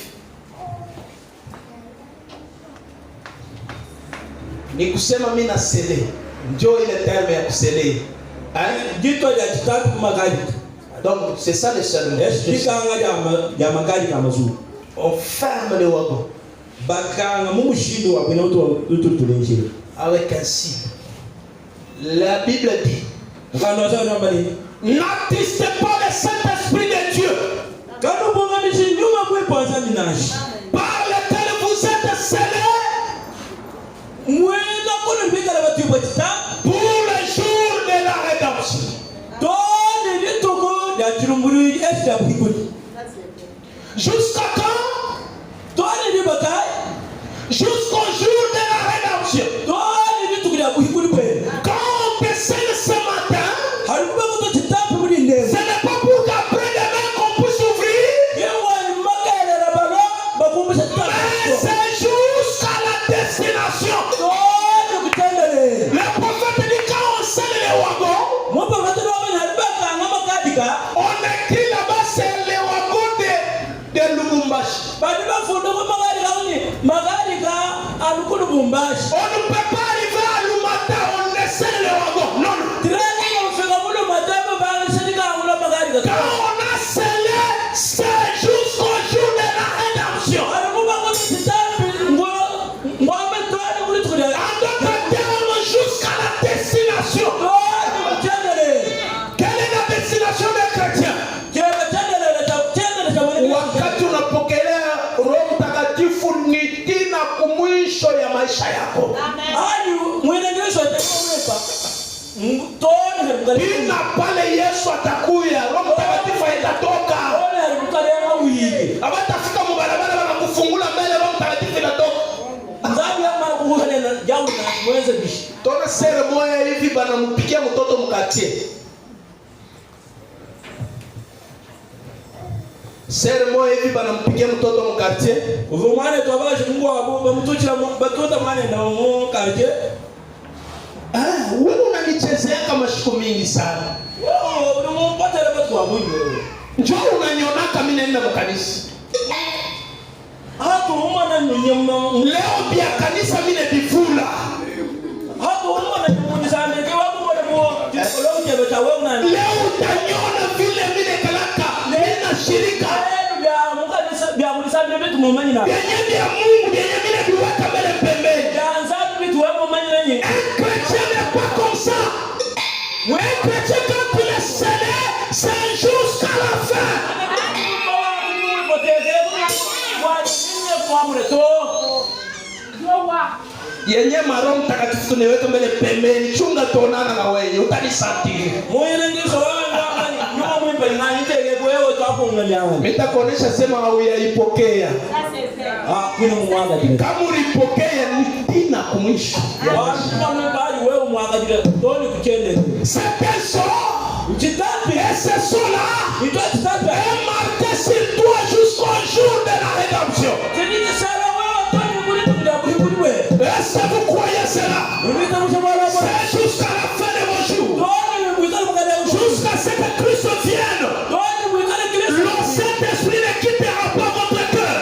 ni kusema mimi na sele, njoo ile terme ya kusele. Jito ya kitatu magari. Donc c'est ça le serment. On ferme le wagon avec un signe. La Bible dit: n'attristez pas le Saint-Esprit de Dieu, par lequel vous êtes scellés pour le jour de la rédemption. Jusqu'à quand? Jusqu'au jour de la rédemption. Quand on te scelle ce matin, ce n'est pas pour qu'après demain qu'on puisse ouvrir, mais c'est jusqu'à la destination. Le prophète dit: quand on scelle les wagons, on écrit là-bas, c'est les wagons de Lubumbashi. On ne peut pas arriver à Lumata, on scelle les wagons. Non, non. Quand on a scellé, c'est jusqu'au jour de la rédemption. En d'autres termes, jusqu'à la destination. Quelle est la destination des chrétiens? Wakati unapokelea Roho Mtakatifu ni tina kumwisho ya maisha yako. Tina pale Yesu atakuya, Roho Mtakatifu atatoka. Abatafika mubarabara wanakufungula mbele, Roho Mtakatifu atatoka. Tona sere moya hivi banampikia mtoto mkatie. Sere moya hivi banampikia mtoto mkatie. Uvumane twabaje Mungu wabo mtuchira batota mane na mkatie. Wewe unanichezea kama shiku mingi sana. Wewe unampata ile watu wa Mungu. Njoo unanionaka mimi naenda mkanisa. Hapo umana nyemna. Leo pia kanisa mimi nabifula. Hapo umana nyemna ndege wako mwana mwa. Leo utaniona vile vile kalaka. Nina shirika. Bia mulisabe vitu mumanyi na. Yenye ya Mungu yenye vile biweka mbele pembeni. Janza vitu wewe mumanyi nanyi. Chrétien n'est pas comme ça. Ouais, chrétien quand il est scellé, c'est jusqu'à la fin. Yenye Roho Mtakatifu niweka mbele pembeni, chunga tuonana na wewe, utanisatiri. Nitakuonesha sema hauyaipokea. Kama ulipokea ni tina kumwisho. C'était ça. Et c'est cela. Et marqué sur toi jusqu'au jour de la rédemption. Est-ce que vous croyez cela? C'est jusqu'à la fin de vos jours. Jusqu'à ce que Christ vienne. Le Saint-Esprit ne quittera pas votre cœur.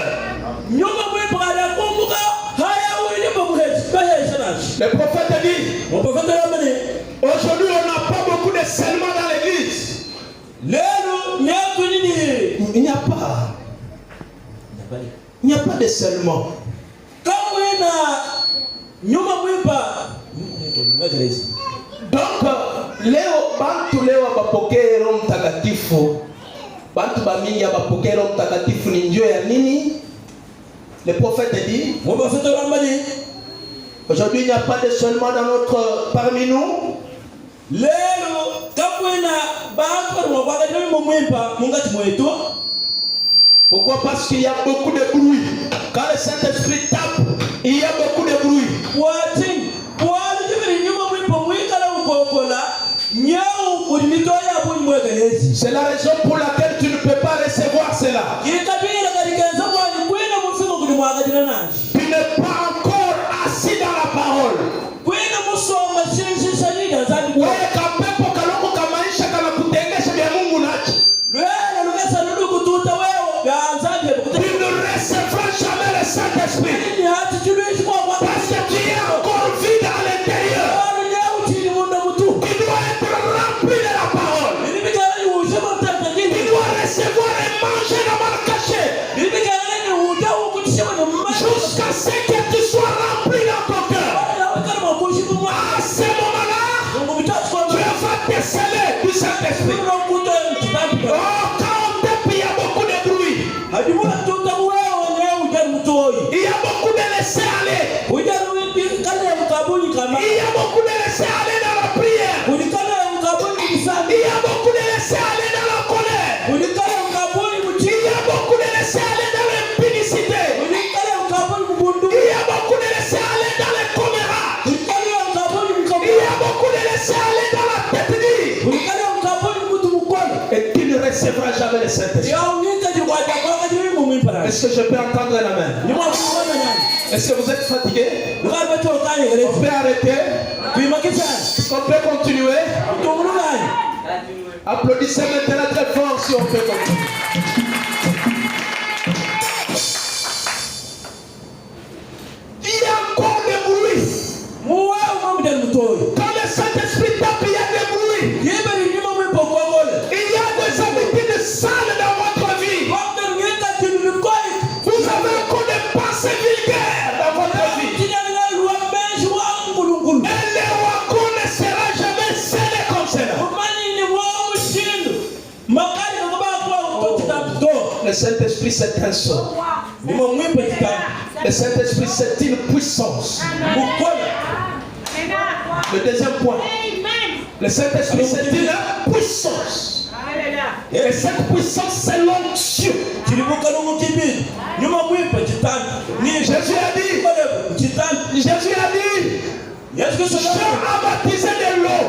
Le prophète dit: aujourd'hui on n'a pas beaucoup de seulement dans l'église. Il n'y a pas. Il n'y a pas de seulement. Donc leo bantu leo bapokee Roho Mtakatifu. Bantu bamingi bapokee Roho Mtakatifu ni njoo ya nini? Le prophète dit: aujourd'hui il n'y a pas de seulement dans notre parmi nous. Pourquoi? Parce qu'il y a beaucoup de bruit. Quand le Saint-Esprit tape, il y a beaucoup de bruit. C'est la raison pour laquelle tu ne peux pas recevoir cela. Tu n'es pas encore assis dans la parole. Wewe kapepo kaloko kamaisha kana kutenge Il y a beaucoup de laisser aller dans la colère. Il y a beaucoup de laisser aller dans l'impudicité. Il y a beaucoup de laisser aller dans les commérages. Il y a beaucoup de laisser aller dans la technique. Et tu ne recevras jamais le Saint-Esprit. Est-ce que je peux entendre la main? Est-ce que vous êtes fatigué? On peut arrêter? On peut continuer? Applaudissez maintenant très fort si on peut continuer. Il y a encore des bruits. Quand le Saint-Esprit tape, il y a des bruits. Il y a des habitudes sales dans votre vie. Vous avez encore des pensées vulgaires dans votre vie. Et le roi ne sera jamais scellé comme cela. Le Saint-Esprit c'est un son. Le Saint-Esprit c'est une puissance. Le deuxième point. Le Saint-Esprit c'est une puissance. Et cette puissance c'est l'onction. Jésus a dit, Jean a baptisé de l'eau.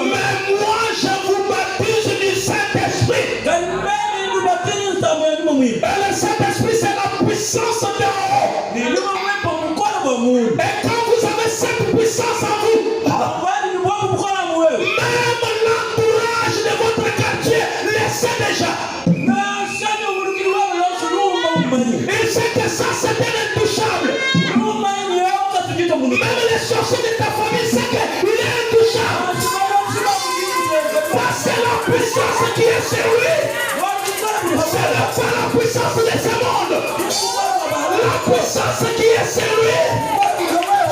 Mais moi je vous baptise du Saint-Esprit. Et le Saint-Esprit c'est la puissance d'en haut. Et quand vous avez cette puissance en vous, même l'entourage de votre quartier le sait déjà. Il sait que ça c'est intouchable. Même les sorciers de ta famille savent qu'il est intouchable. Parce que la puissance qui est sur lui, c'est pas la puissance de ce monde. La puissance qui est sur lui,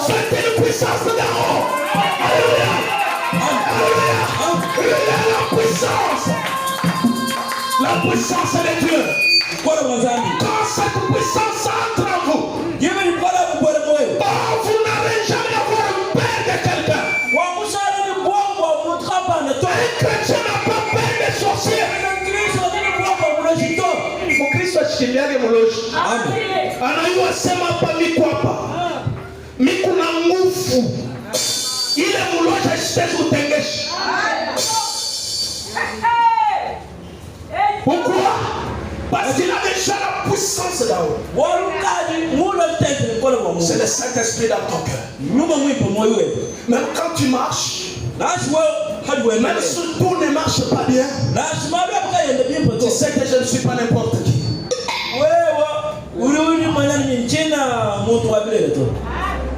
c'est une puissance d'en haut. Alléluia. Alléluia. Il est la puissance. La puissance de Dieu. Quand cette puissance entre en vous, vous n'allez jamais avoir peur de quelqu'un. Un chrétien n'a pas peur des sorciers. Mkristo ashikiliage mloji. Anajua sema hapa miko hapa. Miko na nguvu. Ile mloji asitezi kutengesha. Pourquoi? Parce qu'il a déjà la puissance là-haut. C'est le Saint-Esprit dans ton cœur. Même quand tu marches, même si tout ne marche pas bien, tu sais que je ne suis pas n'importe qui.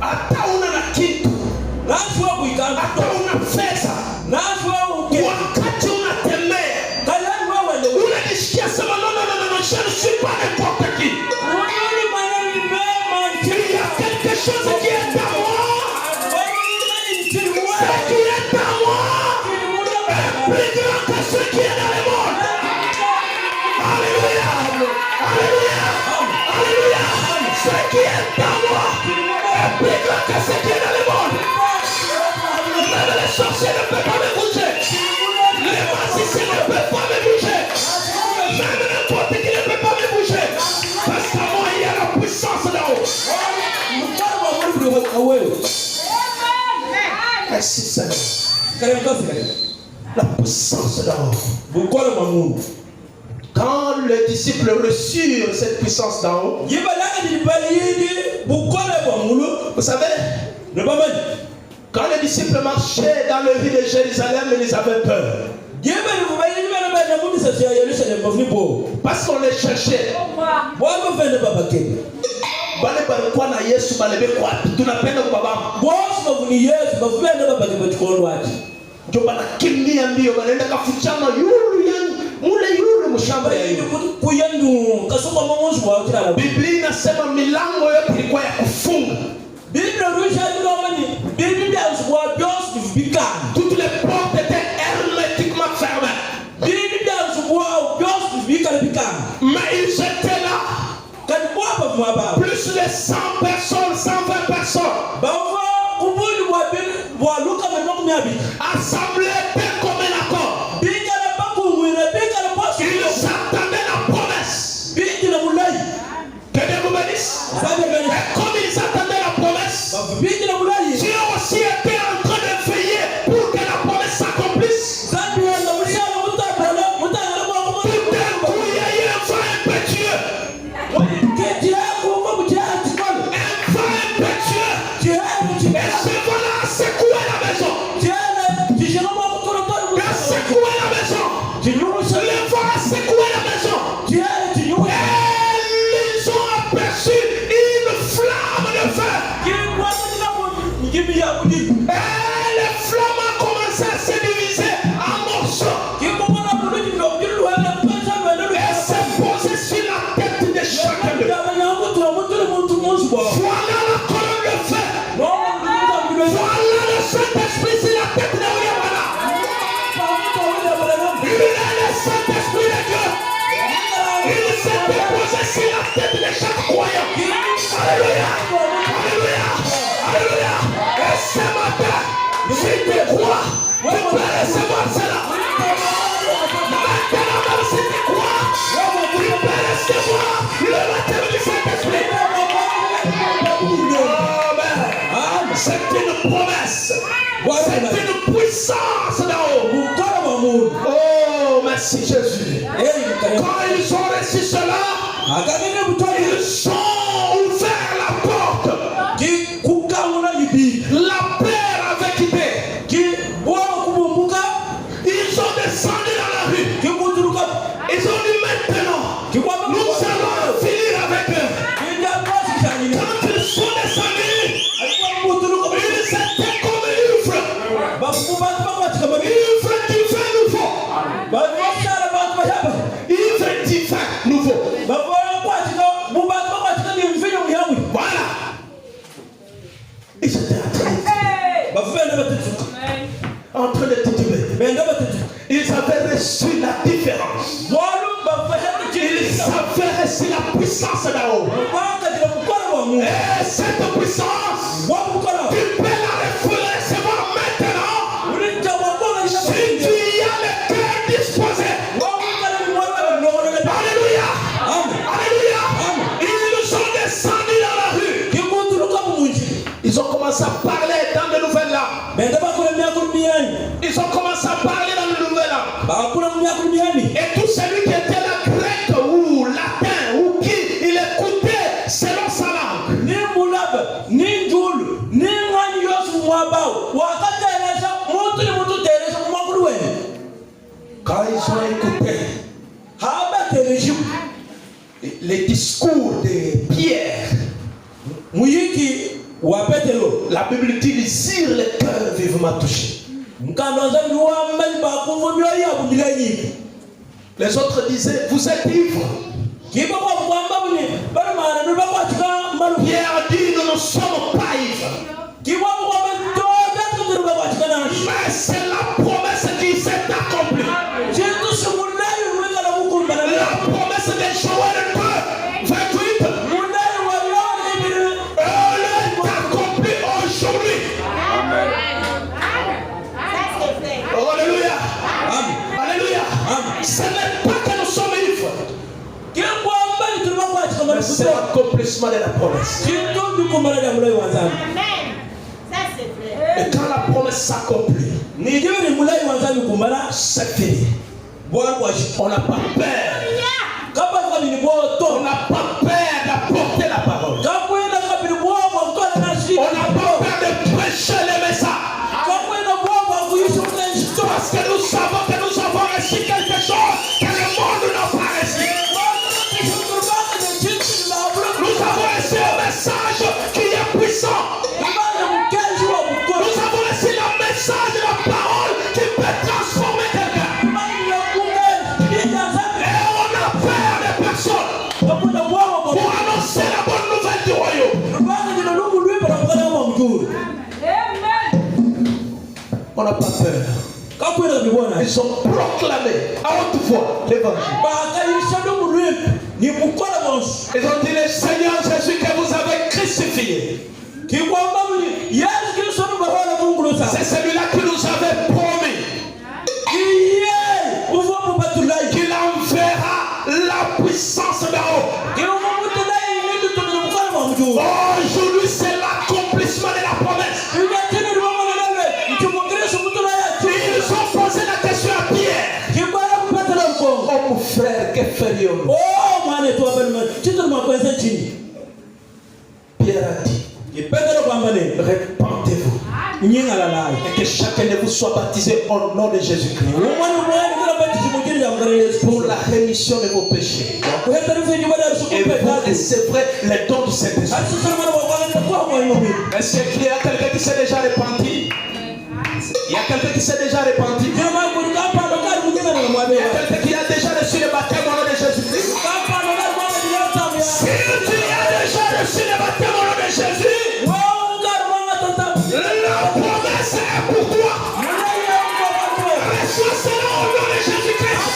Hata una na kitu, hata una pesa, wakati unatembea, unajisikia sema non, je ne suis pas n'importe qui. Il y a quelque chose qui est à moi. Ce qui est à moi est plus grand que ce qui est dans le monde. Alléluia. Alléluia. Alléluia. Ce qui est à moi est plus grand que ce qui est dans le monde. Même les sorciers ne peuvent pas me bouger. Les magiciens ne peuvent pas me bouger. Même n'importe qui ne peut pas me bouger. Parce qu'à moi il y a la puissance d'en haut. Merci Seigneur. La puissance d'en haut. Quand les disciples reçurent cette puissance d'en haut, vous savez, quand les disciples marchaient dans le ville de Jérusalem, ils avaient peur. Parce qu'on les cherchait. Bale balikuwa na Yesu balebe kwa tunapenda kubaba. Ndio banakimbia mbio banaenda kafuchama yule mshamba ya yule. Biblia inasema milango yote ilikuwa ya kufunga. Toutes les portes étaient hermétiquement fermées. Mais ils étaient là. Plus de 100 personnes, 120 personnes. À s'assemblaient comme un accord. Ils attendaient la promesse. Que Dieu vous bénisse. Et comme ils attendaient la promesse, Dieu aussi était en train de veiller pour que la promesse s'accomplisse. Tout d'un coup, il y a eu un vent impétueux. Un vent impétueux. Et ce vent-là a secoué la maison. Il a secoué la maison. Le vent a secoué la maison. Et ils ont aperçu une flamme de feu. Et les flammes ont commencé à se diviser en morceaux. Et s'est posé sur la tête de chacun d'eux. Voilà la colonne de feu. Voilà le Saint-Esprit sur la tête de William. Il est le Saint-Esprit de Dieu. Il s'est déposé sur la tête de chaque croyant. Alléluia. Alléluia. Alléluia. Et ce matin, si tu crois, tu peux recevoir cela. Maintenant, même si tu crois, tu peux recevoir le baptême du Saint-Esprit. Amen. C'est une promesse. C'est une puissance d'en haut. Oh, merci Jésus. Quand ils ont reçu cela, ils ont ouvert la porte. La peur avait quitté. Ils ont descendu dans la rue. Ils ont dit maintenant, nous allons finir avec eux. Quand ils sont descendus, ils étaient comme ivres. Ivres du vin nouveau. Ivres du vin nouveau. Voilà. Ils étaient en train de tituber. Ils avaient reçu la différence. Ils avaient reçu la puissance d'en haut. Et cette puissance, tu peux la recevoir maintenant. Si tu y as le cœur disposé. Alléluia. Alléluia. Ils ont descendu dans la rue. Ils ont commencé à parler dans de nouvelles langues. Ils ont commencé à parler dans de nouvelles langues. Et tout celui qui était là, grec ou latin ou qui, il écoutait selon sa langue. Quand ils ont écouté les discours de Pierre, la Bible dit les yeux, le cœur vivement touché. Les autres disaient, vous êtes ivres. Pierre dit, nous ne sommes pas ivres. Mais c'est la promesse qui s'est accomplie. La promesse de Joël 2, 28. Elle est accomplie aujourd'hui. Alléluia. Alléluia. Ce n'est pas que nous sommes ivres. Mais c'est l'accomplissement de la promesse. Et quand la promesse s'accomplit, c'est fini. On n'a pas peur. On n'a pas peur d'apporter la parole. On n'a pas peur de prêcher le message. Parce que nous savons que nous avons reçu quelque chose que le monde n'a pas reçu. Nous avons reçu un message qui est puissant. Nous avons reçu le message de la parole qui peut transformer quelqu'un. Et on a peur de personne pour annoncer la bonne nouvelle du royaume. On n'a pas peur. Ils ont proclamé à haute voix l'évangile. Ils ont dit le Seigneur Jésus que vous avez crucifié. C'est celui-là qui nous avait promis soient baptisés au nom de Jésus-Christ. Pour la rémission de vos péchés. Et vous recevrez les dons du Saint-Esprit. Est-ce qu'il y a quelqu'un qui s'est déjà repenti? Il y a quelqu'un qui s'est déjà repenti? Il y a quelqu'un qui a déjà reçu le baptême au nom de Jésus-Christ? Si tu as déjà reçu le baptême au nom de Jésus, la promesse est pour toi. Reçois cela au nom de Jésus-Christ.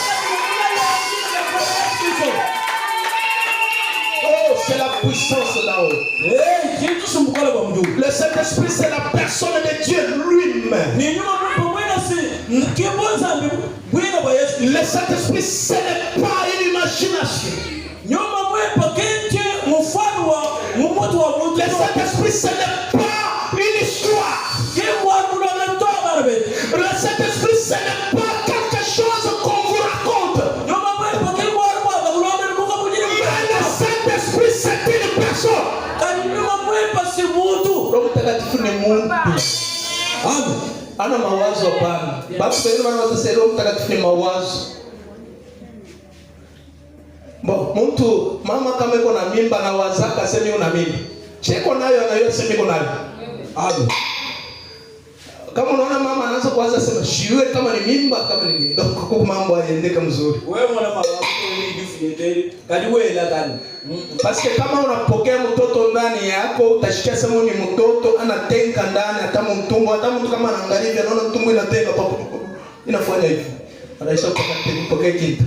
Oh, c'est la puissance là-haut. Le Saint-Esprit, c'est la personne de Dieu lui-même. Le Saint-Esprit, ce n'est pas une imagination. Le Saint-Esprit, ce n'est pas une histoire. Le Saint-Esprit, ce n'est pas quelque chose qu'on vous raconte. Mais le Saint-Esprit, c'est une personne. Ana mawazo hapana. Basi wengine wanasema Roho Mtakatifu ni mawazo. Mtu mama kama iko na mimba na wazaka sema una mimba. Cheko nayo anayosema iko nayo. Kama unaona mama anaanza kuanza sema shiwe kama ni mimba kama ni nini. Kwa mambo yaendeka mzuri. Wewe mwana mama wako ni different. Kadi wewe la gani? Parce kama unapokea mtoto ndani yako utashikia sema ni mtoto anatenga ndani hata mtumbo hata mtu kama anaangalia hivi anaona mtumbo inatenga papo. Inafanya hivi. Anaisha kupokea kitu.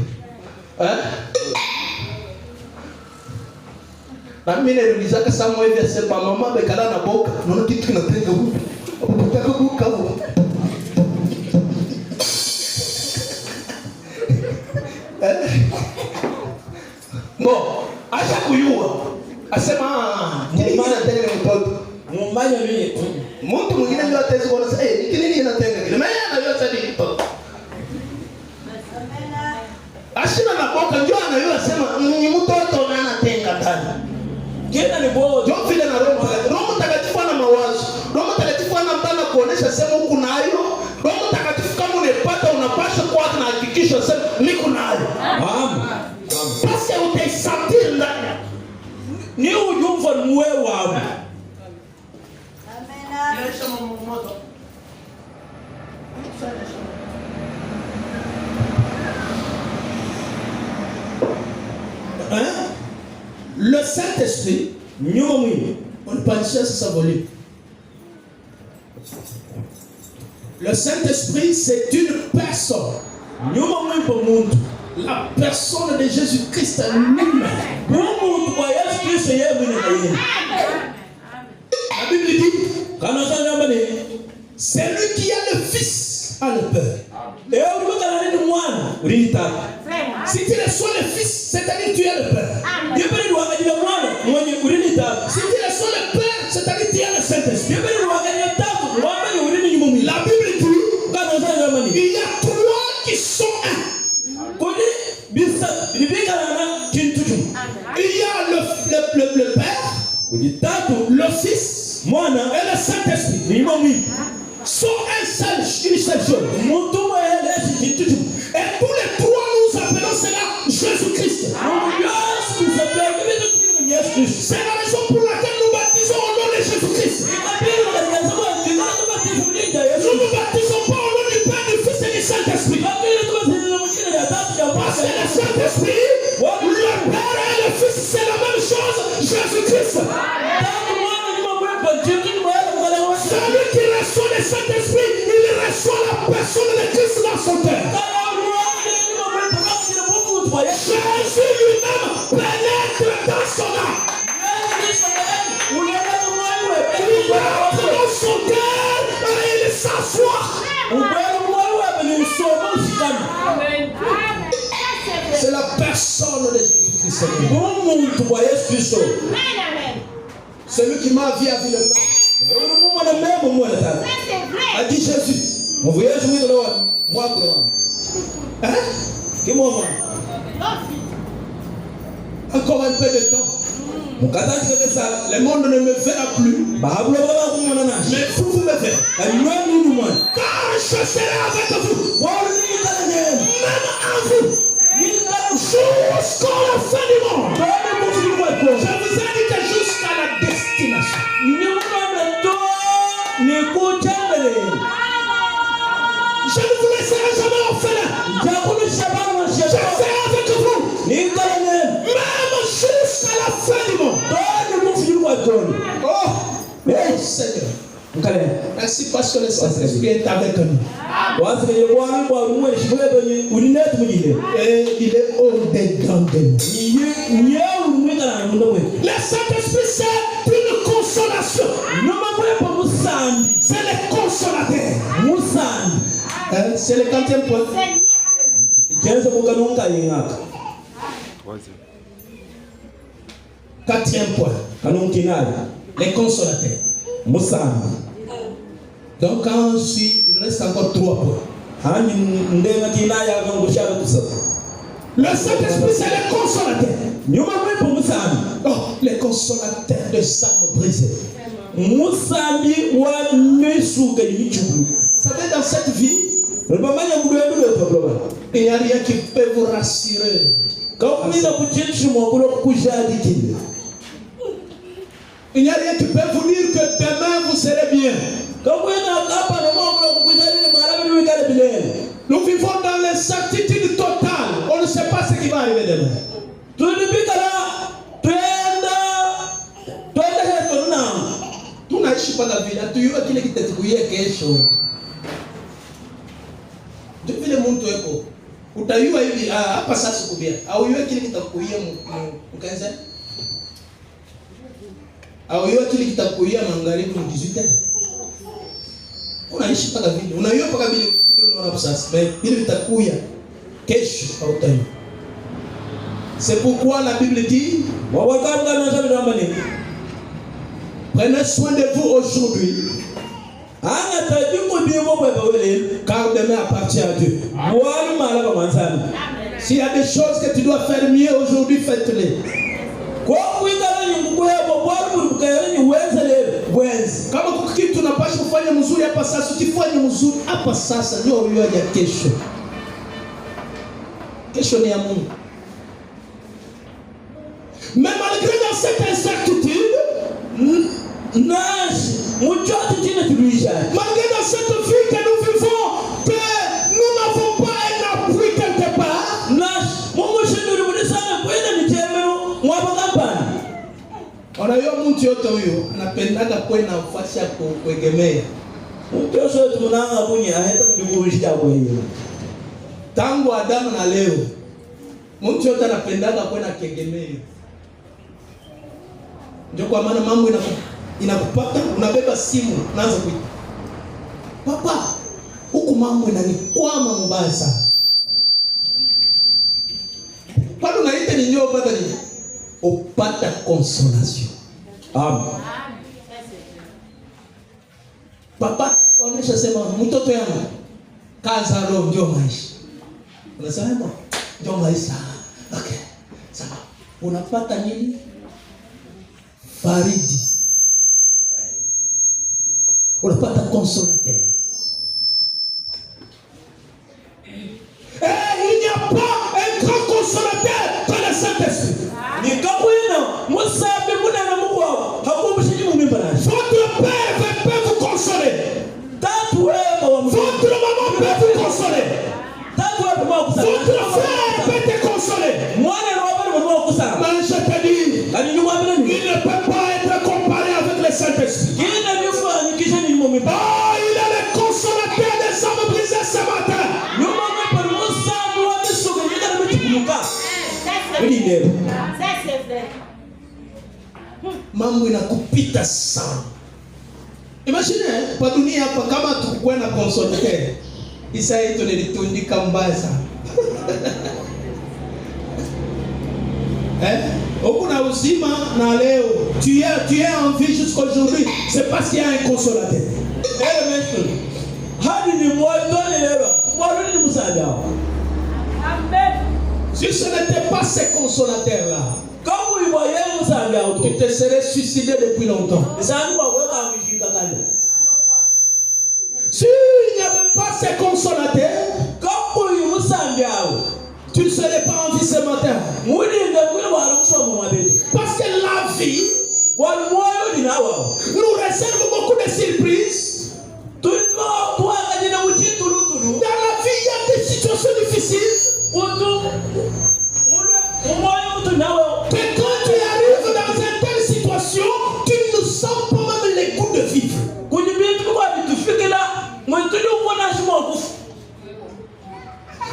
Na mimi nilizaka samu hivi asema mama bekala na boka unaona kitu kinatenga huko. Utaka boka huko. Acha kuyua. Asema nini inatenga mtoto? Mumbanya mimi. Mtu mwingine ndio ataweza kuona sasa nini inatenga kile. Mimi anajua sasa ni mtoto. Ashina na boka ndio anajua sema ni mtoto na anatenga ndani. Kenda ni bora. Ndio vile na Roho Mtakatifu ana mawazo. Roho Mtakatifu ana mtana kuonesha sema huku nayo. Roho Mtakatifu kama unapata unapaswa kwa na hakikisho sema niko nayo. Basi utaisatir ndani. Ni ujumva mwe wao. Amen. Le Saint-Esprit, on pensait sur sa volume. Le Saint-Esprit, c'est une personne. La personne de Jésus-Christ lui-même. La Bible dit, c'est lui qui a le Fils, a le Père. Si tu reçois le Fils, c'est-à-dire tu es le Père. Si tu reçois le Père, c'est-à-dire tu es le Saint-Esprit. La Bible dit, il y a trois qui sont un. Il y a le Père, le Fils et le Saint-Esprit. Sont une seule chose. Et tous les trois nous appelons cela Jésus-Christ. C'est la raison pour laquelle nous baptisons au nom de Jésus-Christ. Nous ne baptisons pas au nom du Père, du Fils et du Saint-Esprit. Parce que le Saint-Esprit, le Père et le Fils, c'est la même chose, Jésus-Christ. Celui qui reçoit le Saint-Esprit, il reçoit la personne de Christ dans son cœur. Jésus lui-même pénètre dans son âme. Il entre dans son cœur et il s'assoit. C'est la personne de Jésus-Christ. Celui qui m'a vu a vu le temps. A dit Jésus. Mon voyage, oui, moi, hein? Qui moi? Encore un peu de temps. Le monde ne me verra plus. Mais vous me verrez. Car je serai avec vous. Même en vous. Jusqu'à la fin du monde. Je vous ai dit que jusqu'à la destination. Je ne vous laisserai jamais orphelin. Je serai avec vous. Même jusqu'à la fin du monde. Oh, Seigneur. Merci parce que le Saint-Esprit est avec nous. Et il est au-dedans de nous. Le Saint-Esprit, c'est une consolation. C'est le consolateur. C'est le 4e point. 4e point. Les consolateurs. Donc quand il reste encore 3 points. Le Saint-Esprit, c'est le consolateur. Oh, les consolateurs de âmes brisées. Vous savez, dans cette vie, il n'y a rien qui peut vous rassurer. Il n'y a rien qui peut vous dire que demain vous serez bien. Nous vivons dans l'incertitude totale. On ne sait pas ce qui va arriver demain. Tunaishi kwa vile hatujui kile kitatukuia kesho. Ndio vile mtu wako utayua hivi hapa sasa kubia au yeye kile kitakuia mkanza au yeye kile kitakuia magharibi 18. Unaishi mpaka vile unayua mpaka vile unaona sasa vile vitakuia kesho au tayari. C'est pourquoi la Bible dit prenez soin de vous aujourd'hui. Car demain appartient à Dieu. S'il y a des choses que tu dois faire mieux aujourd'hui, faites-les. Kama kuna kitu unapaswa kufanya mzuri hapa sasa, ukifanya mzuri hapa sasa ndio uyoje kesho. Kesho ni ya Mungu. Mais malgré dans cette incertitude, malgré dans cette vie que nous vivons, que nous n'avons pas un appui quelque part, unajua mtu yote huyo anapendaga kwenda nafasi ya kuegemea. Tangu Adamu na leo mtu yote anapendaga kwenda kuegemea. Ndio kwa maana mambo inakupata, unabeba simu unaanza kuita papa, huku mambo inanikwama mbaya sana. Bado unaita ni ndio upata nini? Upata consolation. Amen. Papa anaonyesha sema mtoto yangu kaza roho ndio maisha. Unasema ndio maisha. Okay. Sawa. Unapata nini? Faridi. Unapata consolateur. Il n'y a pas un grand consolateur que le Saint-Esprit. Votre père peut vous consoler. Votre maman peut vous consoler. Votre frère peut te consoler. Mais je te dis, il ne peut pas être comparé avec le Saint-Esprit. Il est le consolateur des âmes brisées ce matin. Mambo inakupita sana. Imagine kwa dunia hapa kama tukikuwa na consolateur, isa yetu nilitundika mbaya sana. Ukuna uzima na leo, tu es en vie jusqu'aujourd'hui, c'est parce qu'il y a un consolateur. Si ce n'était pas ce consolateur là, tu te serais suicidé depuis longtemps. S'il n'y avait pas ces consolateurs, tu ne serais pas en vie ce matin. Parce que la vie nous réserve beaucoup de surprises. Dans la vie, il y a des situations difficiles. Que quand tu arrives dans une telle situation, tu ne sens pas même les goûts de vivre.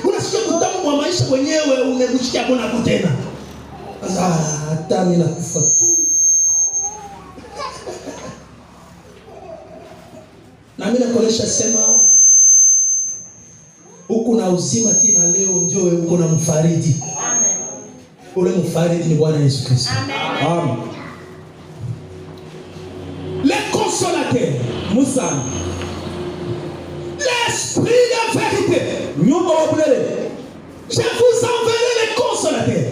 Unasikia kutamu kwa maisha mwenyewe umebushia bona kutena. Sasa hata mimi nakufa tu. Na mimi nakuonesha sema huku na uzima tena leo ndio wewe uko na mfariji. Amen. Ule mfariji ni Bwana Yesu Kristo. Amen. Amen. Le consolateur, Moussa. L'esprit de vérité. Je vous enverrai les consolateurs.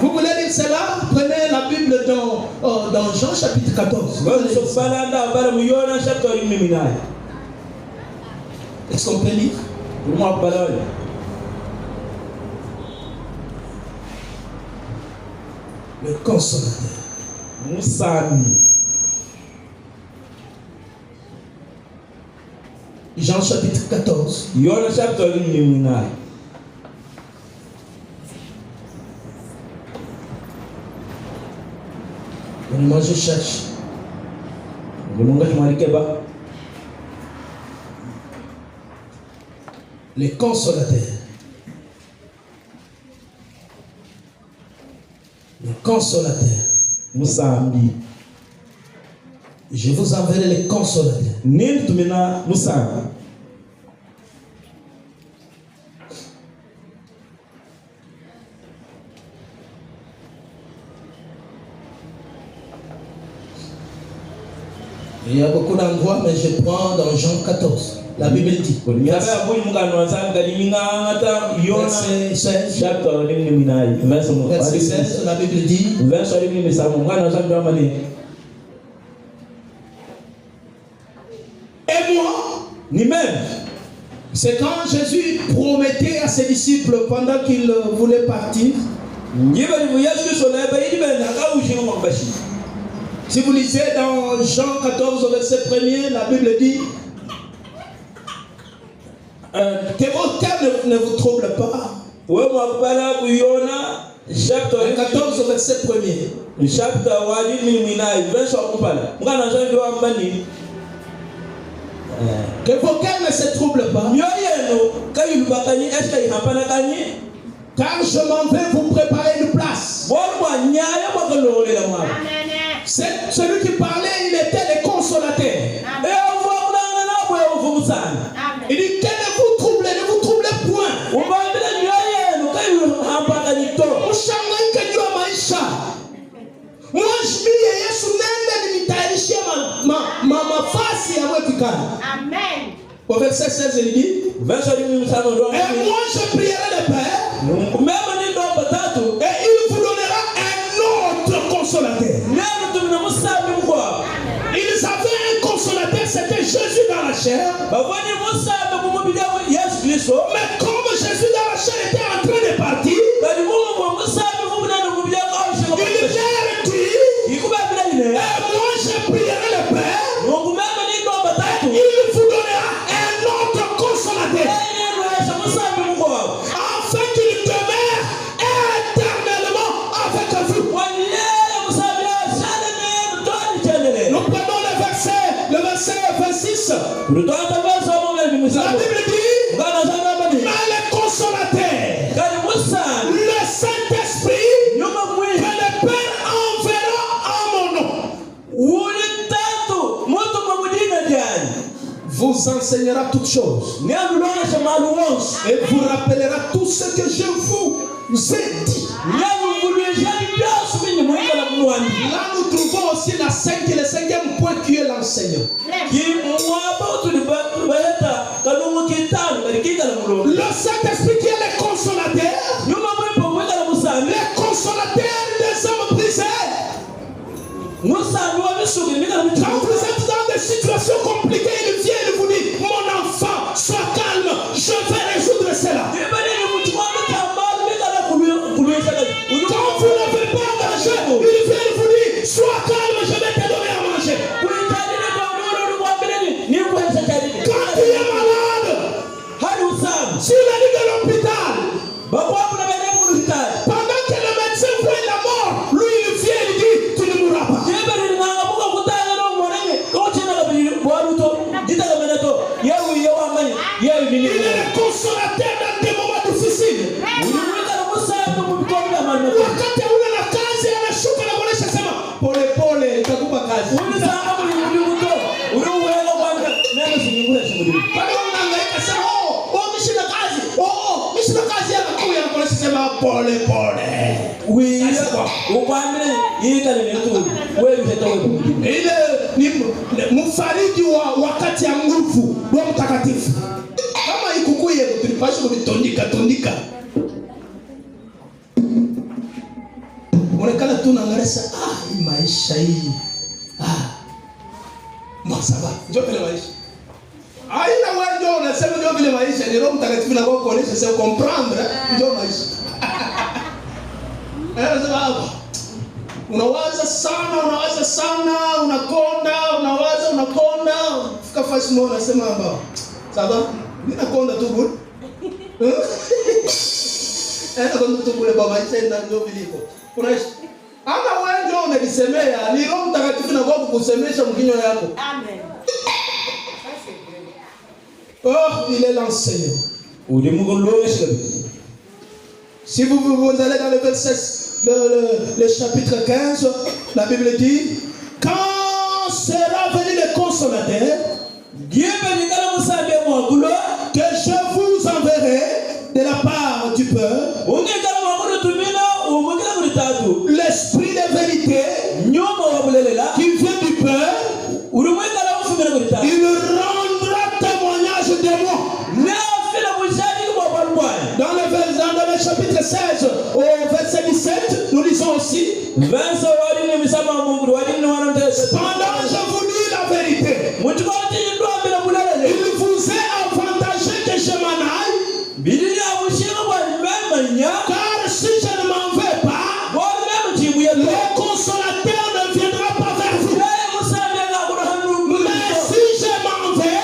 Vous voulez lire cela? Prenez la Bible dans Jean chapitre 14. Est-ce qu'on peut lire? Le consolateur. Jean chapitre 14. Moi je cherche. Les consolateurs. Les consolateurs. Je vous enverrai les consolateurs. Il y a beaucoup d'endroits, mais je prends dans Jean 14. La Bible dit. Verset 16. Verset 16, la Bible dit. Et moi, c'est quand Jésus promettait à ses disciples pendant qu'il voulait partir. Si vous lisez dans Jean 14, verset 1er, la Bible dit que vos cœurs ne vous troublent pas. 14, verset 1er. Que vos cœurs ne se troublent pas. Car je m'en vais vous préparer une place. Celui qui parlait, il était le consolateur. Il dit que ne vous troublez point. Moi je dis Yesu nende nimitayarishia mafasi ya wekikana. Amen. Au verset 16 il dit et moi je prierai le Père et il vous donnera un autre consolateur. Ils avaient un consolateur, c'était Jésus dans la chair. Mais comme Jésus dans la chair était en train de partir, il vient dire et moi je prierai le Père et il vous donnera un autre consolateur afin qu'il demeure éternellement avec vous. Nous prenons le verset 26. La Bible dit mais le consolateur, le Saint-Esprit que le Père enverra en mon nom vous enseignera toutes choses et vous rappellera tout ce que je vous ai dit. Là nous trouvons aussi le cinquième point qui est l'enseignant. Le Saint-Esprit qui est le consolateur. Le consolateur des hommes brisés. Quand vous êtes dans des situations compliquées, il vient et vous dit, mon enfant, sois calme, je vais résoudre cela. Quand vous n'avez pas mangé, il vient et vous dit, sois calme, je vais te donner à manger. Quand tu es malade, si il a dit de l'hôpital, pendant que le médecin voit la mort, lui il vient et il dit, tu ne mourras pas. Il est le consolateur dans des moments difficiles. Wakati una kazi anashuka na kuonesha sema pole pole nitakupa kazi. Pale unahangaika sema mishina kazi anakuja na kuonesha sema pole pole. Ile ni mfariji wa wakati ya nguvu wa mtakatifu. Kama ikukuye tulipaswa kutondika. Onekana tu naangalia hii maisha hii. Masaba, ndio vile maisha. Haina wewe ndio unasema ndio vile maisha, ni Roho Mtakatifu na kwa kuonesha sasa comprendre ndio maisha. Unawaza sana, unakonda, fika fasi moja unasema hapa. Sawa? Ninakonda tu bure. Nakonda tu bure baba, maisha ndio viliko. Unaishi. Ama wewe ndio unalisemea, ni Roho Mtakatifu na kwa kukusemesha mkinyo yako. Amen. Il est l'enseignant. Si vous allez dans le verset, le chapitre 15, la Bible dit, quand sera venu le consolateur, que je vous enverrai de la part du peuple, l'esprit de vérité qui vient du peuple, il rendra témoignage de moi. Dans le chapitre 16 au verset 17, nous lisons aussi, pendant je vous dis la vérité, il vous est avantageux que je m'en aille, car si je ne m'en vais pas, le consolateur ne viendra pas vers vous. Mais si je m'en vais,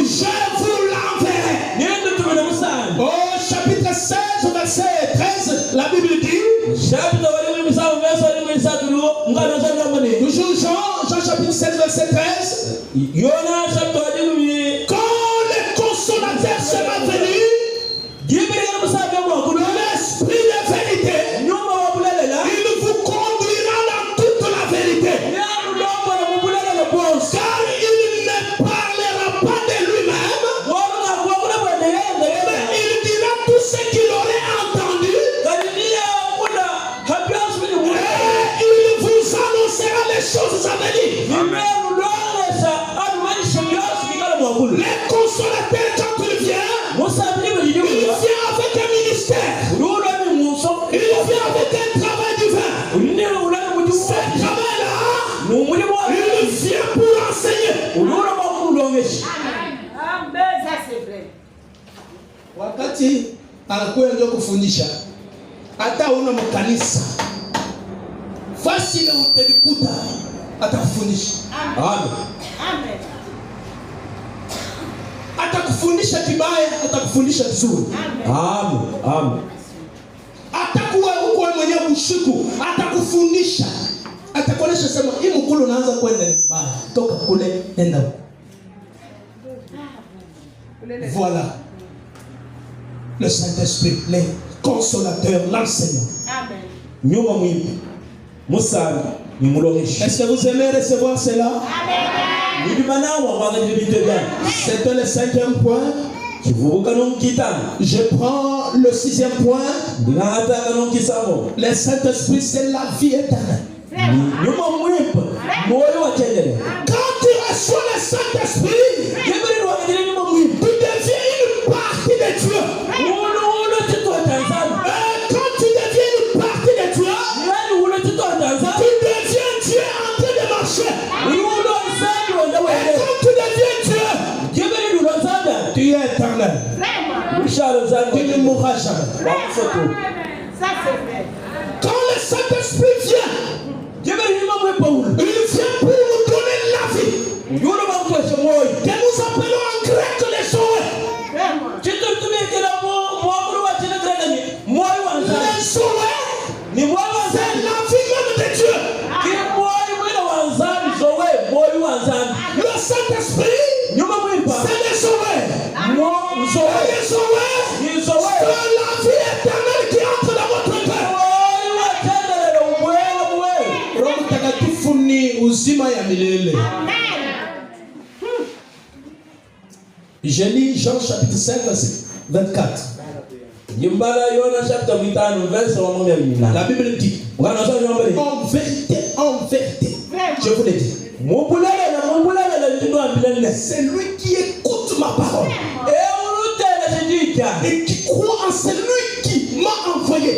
je vous l'enverrai. Au chapitre 16, verset 13, la Bible dit, toujours Jean chapitre 16, verset 13, quand le consolateur sera venu, l'esprit de vérité, il vous conduira dans toute la vérité. Car il ne parlera pas de lui-même, mais il dira tout ce qu'il aurait entendu. Et il vous annoncera les choses à venir. Les consolateurs, quand il vient avec un ministère. Il vient avec un travail divin. Ce travail-là, il vient pour enseigner. Amen. Ça c'est vrai. Wakati anakuwa ndio kufundisha, hata una mkanisa fasi na utelikuta atakufundisha. Amen. Atakufundisha kibaya, atakufundisha vizuri. Amen. Atakuwa huko mwenyewe mshiku, atakufundisha. Atakuonesha sema hii mkulu unaanza kwenda ni mbaya. Toka kule nenda. Voilà. Le Saint-Esprit, le consolateur, l'enseignant. Amen. Est-ce que vous aimez recevoir cela? Amen. C'était le 5e point. Je prends le 6e point. Le Saint-Esprit, c'est la vie éternelle. Quand tu reçois le Saint-Esprit, tu deviens une partie de Dieu. Quand tu deviens une partie de Dieu, tu deviens Dieu éternel. Vraiment. Tu ne mourras jamais. Vraiment. Ça c'est vrai. Quand le Saint-Esprit vient, il vient pour nous donner la vie. Que nous appelons en grec les Zoé. Vraiment. Les Zoé, c'est la vie même de Dieu. Le Saint-Esprit, c'est les Zoé. Les Zoé, c'est la vie éternelle qui entre dans votre cœur. Roho Mtakatifu ni uzima ya milele. Je lis Jean chapitre 5 verset 24. La Bible dit, en vérité, je vous l'ai dit, c'est lui qui écoute ma parole et qui croit en celui qui m'a envoyé à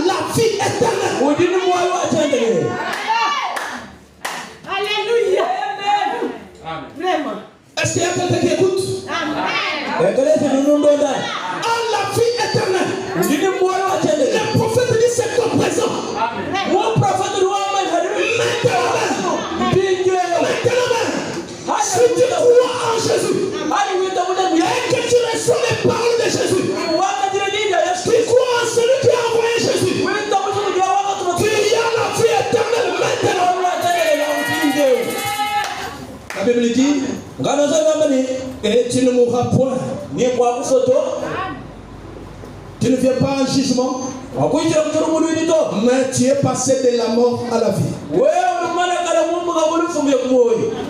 la vie éternelle. Alléluia. Vraiment. Est-ce qu'il y a quelqu'un qui écoute? Amen. À la vie éternelle. Le prophète dit c'est ton présent. Si tu crois en Jésus et que tu reçois les paroles de Jésus, tu crois en celui qui a envoyé Jésus, tu y as la vie éternelle maintenant. La Bible dit, et tu ne mourras point. Tu ne viens pas en jugement, mais tu es passé de la mort à la vie.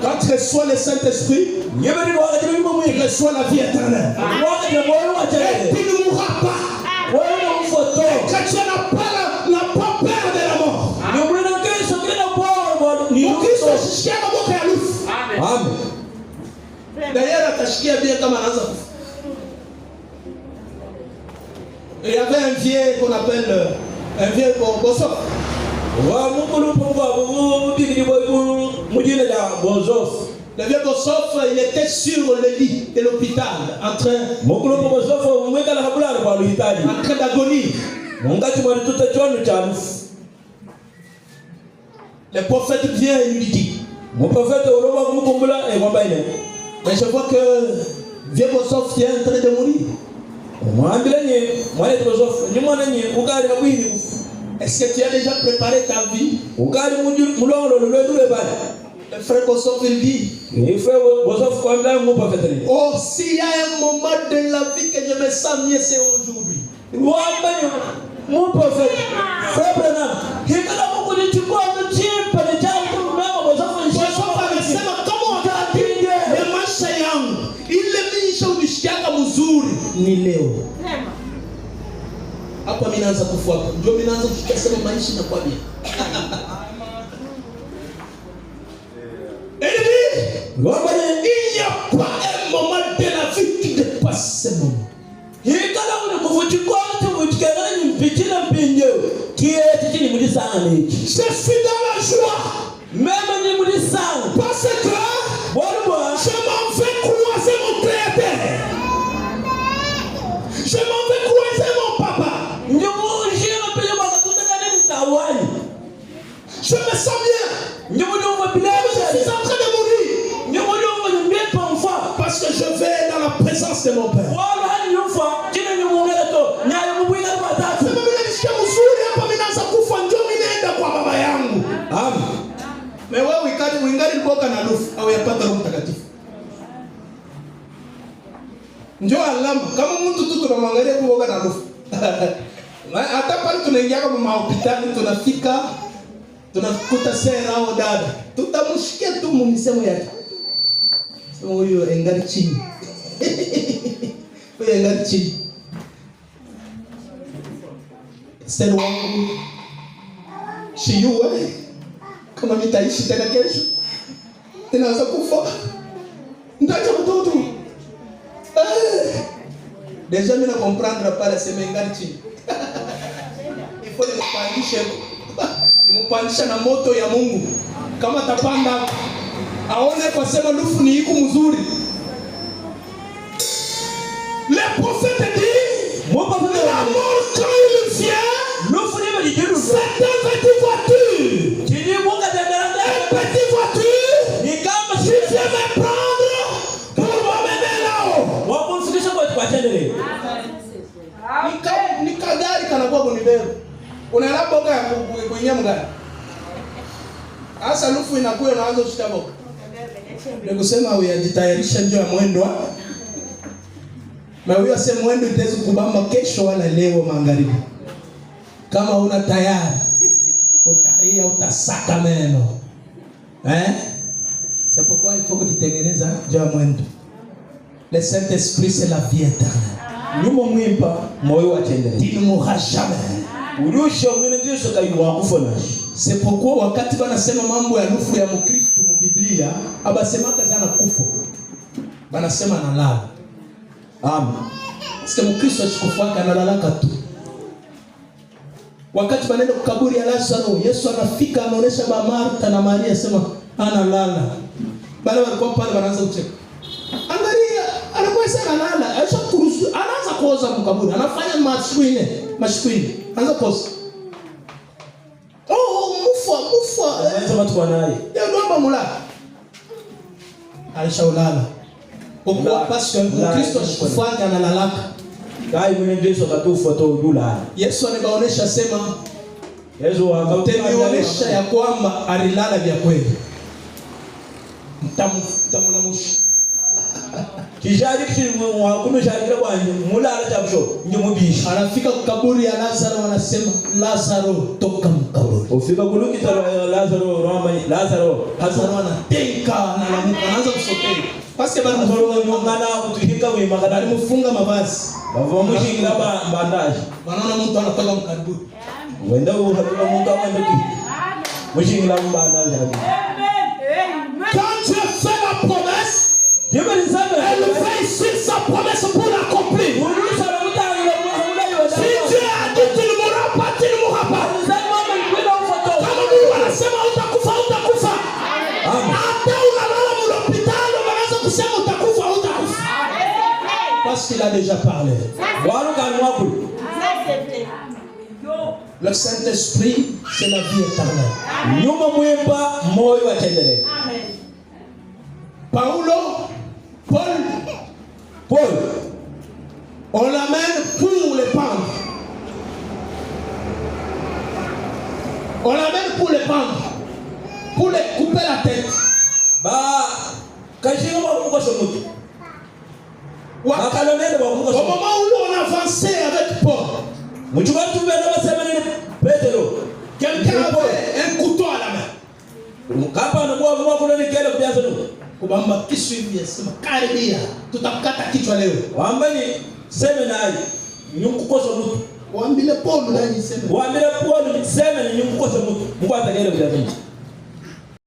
Quand tu reçois le Saint-Esprit, tu reçois la vie éternelle. Et tu ne mourras pas. Et que tu n'as pas peur de la mort. Amen. D'ailleurs, atashikia bien comme anaanza. Il y avait un vieux qu'on appelle un vieux Bosof. Le vieux Bosof, il était sur le lit de l'hôpital en train d'agonie. Le prophète vient et lui dit, mais je vois que vieux Bosof est en train de mourir. Est-ce que tu as déjà préparé ta vie? Le frère Bosof il dit, oh, s'il y a un moment de la vie que je me sens mieux, c'est aujourd'hui. Mon prophète, frère Branham, ni leo hapa mimi naanza kufuata, ndio mimi naanza kusema maisha na kwa bia. Il n'y a pas un moment de la vie qui dépasse ce moment. Je suis dans la joie, parce que je m'en vais croiser mon Créateur. Je m'en vais croiser mon papa. Je me sens bien. Je suis en train de mourir. Parce que je vais dans la présence de mon Père. Mais wewe uingali liboka na lufu au yapata Roho Mtakatifu. Njoo alama kama mtu tu tunamwangalia kuboka na lufu. Hata pale tunaingia kama hospitali tunafika tunakuta sera au dada. Tutamshikia tu mmisemo yake. Sema huyo engali chini. Huyo engali chini. Sasa wangu shiyuwe kama nitaishi tena kesho ninaanza kufa ndacha mtoto deja mimi na comprendre pale sema ingali chini ifo nimupandisha na moto ya Mungu kama tapanda aone kwa sema lufu ni iko mzuri prophète dit, la mort quand il vient, c'est une petite voiture. Une petite voiture qui vient me prendre pour m'amener là-haut. Nikagari kanakuwa kunibeba. Unaenda boga ya kuingia mgani. Asa lufu inakuwa unaanza kushika boga. Ndio kusema uyajitayarisha ndio ya mwendo. Na huyo asema mwendo itaweza kubamba kesho wala leo magharibi. Kama una tayari utaria utasaka meno. C'est pourquoi il faut que tu tengeneza ndio ya mwendo. Le Saint-Esprit c'est la vie éternelle. Nyuma mwimpa moyo watendele. Tu ne mourras jamais. Urusha mwene Yesu kaiwa kufona. C'est pourquoi wakati banasema mambo ya lufu ya Mkristo mu Biblia, abasemaka sana kufo. Banasema analala. Amen. Sasa Mkristo ashikufaka analalaka tu. Wakati banaenda kukaburi ya Lazaro, Yesu anafika anaonesha ba Martha na Maria sema analala. Bale walikuwa pale wanaanza kucheka. Angalia, anakuwa sana analala. Aisha kuruhusu, anaanza kuoza mkaburi. Anafanya mashkwini. Anaanza kuoza. Mufa. Anaanza watu wanaye. Ndio ndio mulala. Aisha ulala. Pourquoi? Parce que Mkristo ashikufaka analalaka. Kai mwene Yesu katufa to yula. Yesu anabaonesha sema Yesu akaonesha ya kwamba alilala vya kweli. Mtamulamushi. Kijari kimu hakuna shari kwa mulala chabsho nyumubisha. Anafika kaburi ya Lazaro wanasema Lazaro toka mkaburi. Ufika kuluki talo Lazaro anatenka analamuka anaanza kusokea. Paske bana ngana kutuhika wima kana alimufunga mavazi. Bava mushinga bandaje. Wanaona mtu anatoka mkaburi. Wenda uhakika mtu aende tu. Mushinga bandaje. Quand Dieu fait la promesse, Dieu va les amener. Elle fait ici sa promesse pour l'accomplir. Si Dieu a dit tu ne mourras pas, tu ne mourras pas. Kama Mungu anasema utakufa. Hata unalala mu hospitali wanaanza kusema utakufa. Parce qu'il a déjà parlé. Le Saint-Esprit, c'est la vie éternelle. Nyuma mwemba moyo watendele. Paul, on l'amène pour le pendre. Pour le couper la tête. Au moment où on avançait avec Paul, quelqu'un avait un couteau à la main. Kubamba kisu hivi sema karibia tutakata kichwa leo. Waambeni sema naye nyukukosa mtu. Waambile Paul nani sema. Waambile Paul sema ni nyukukosa mtu. Mungu atakayele kwa mimi.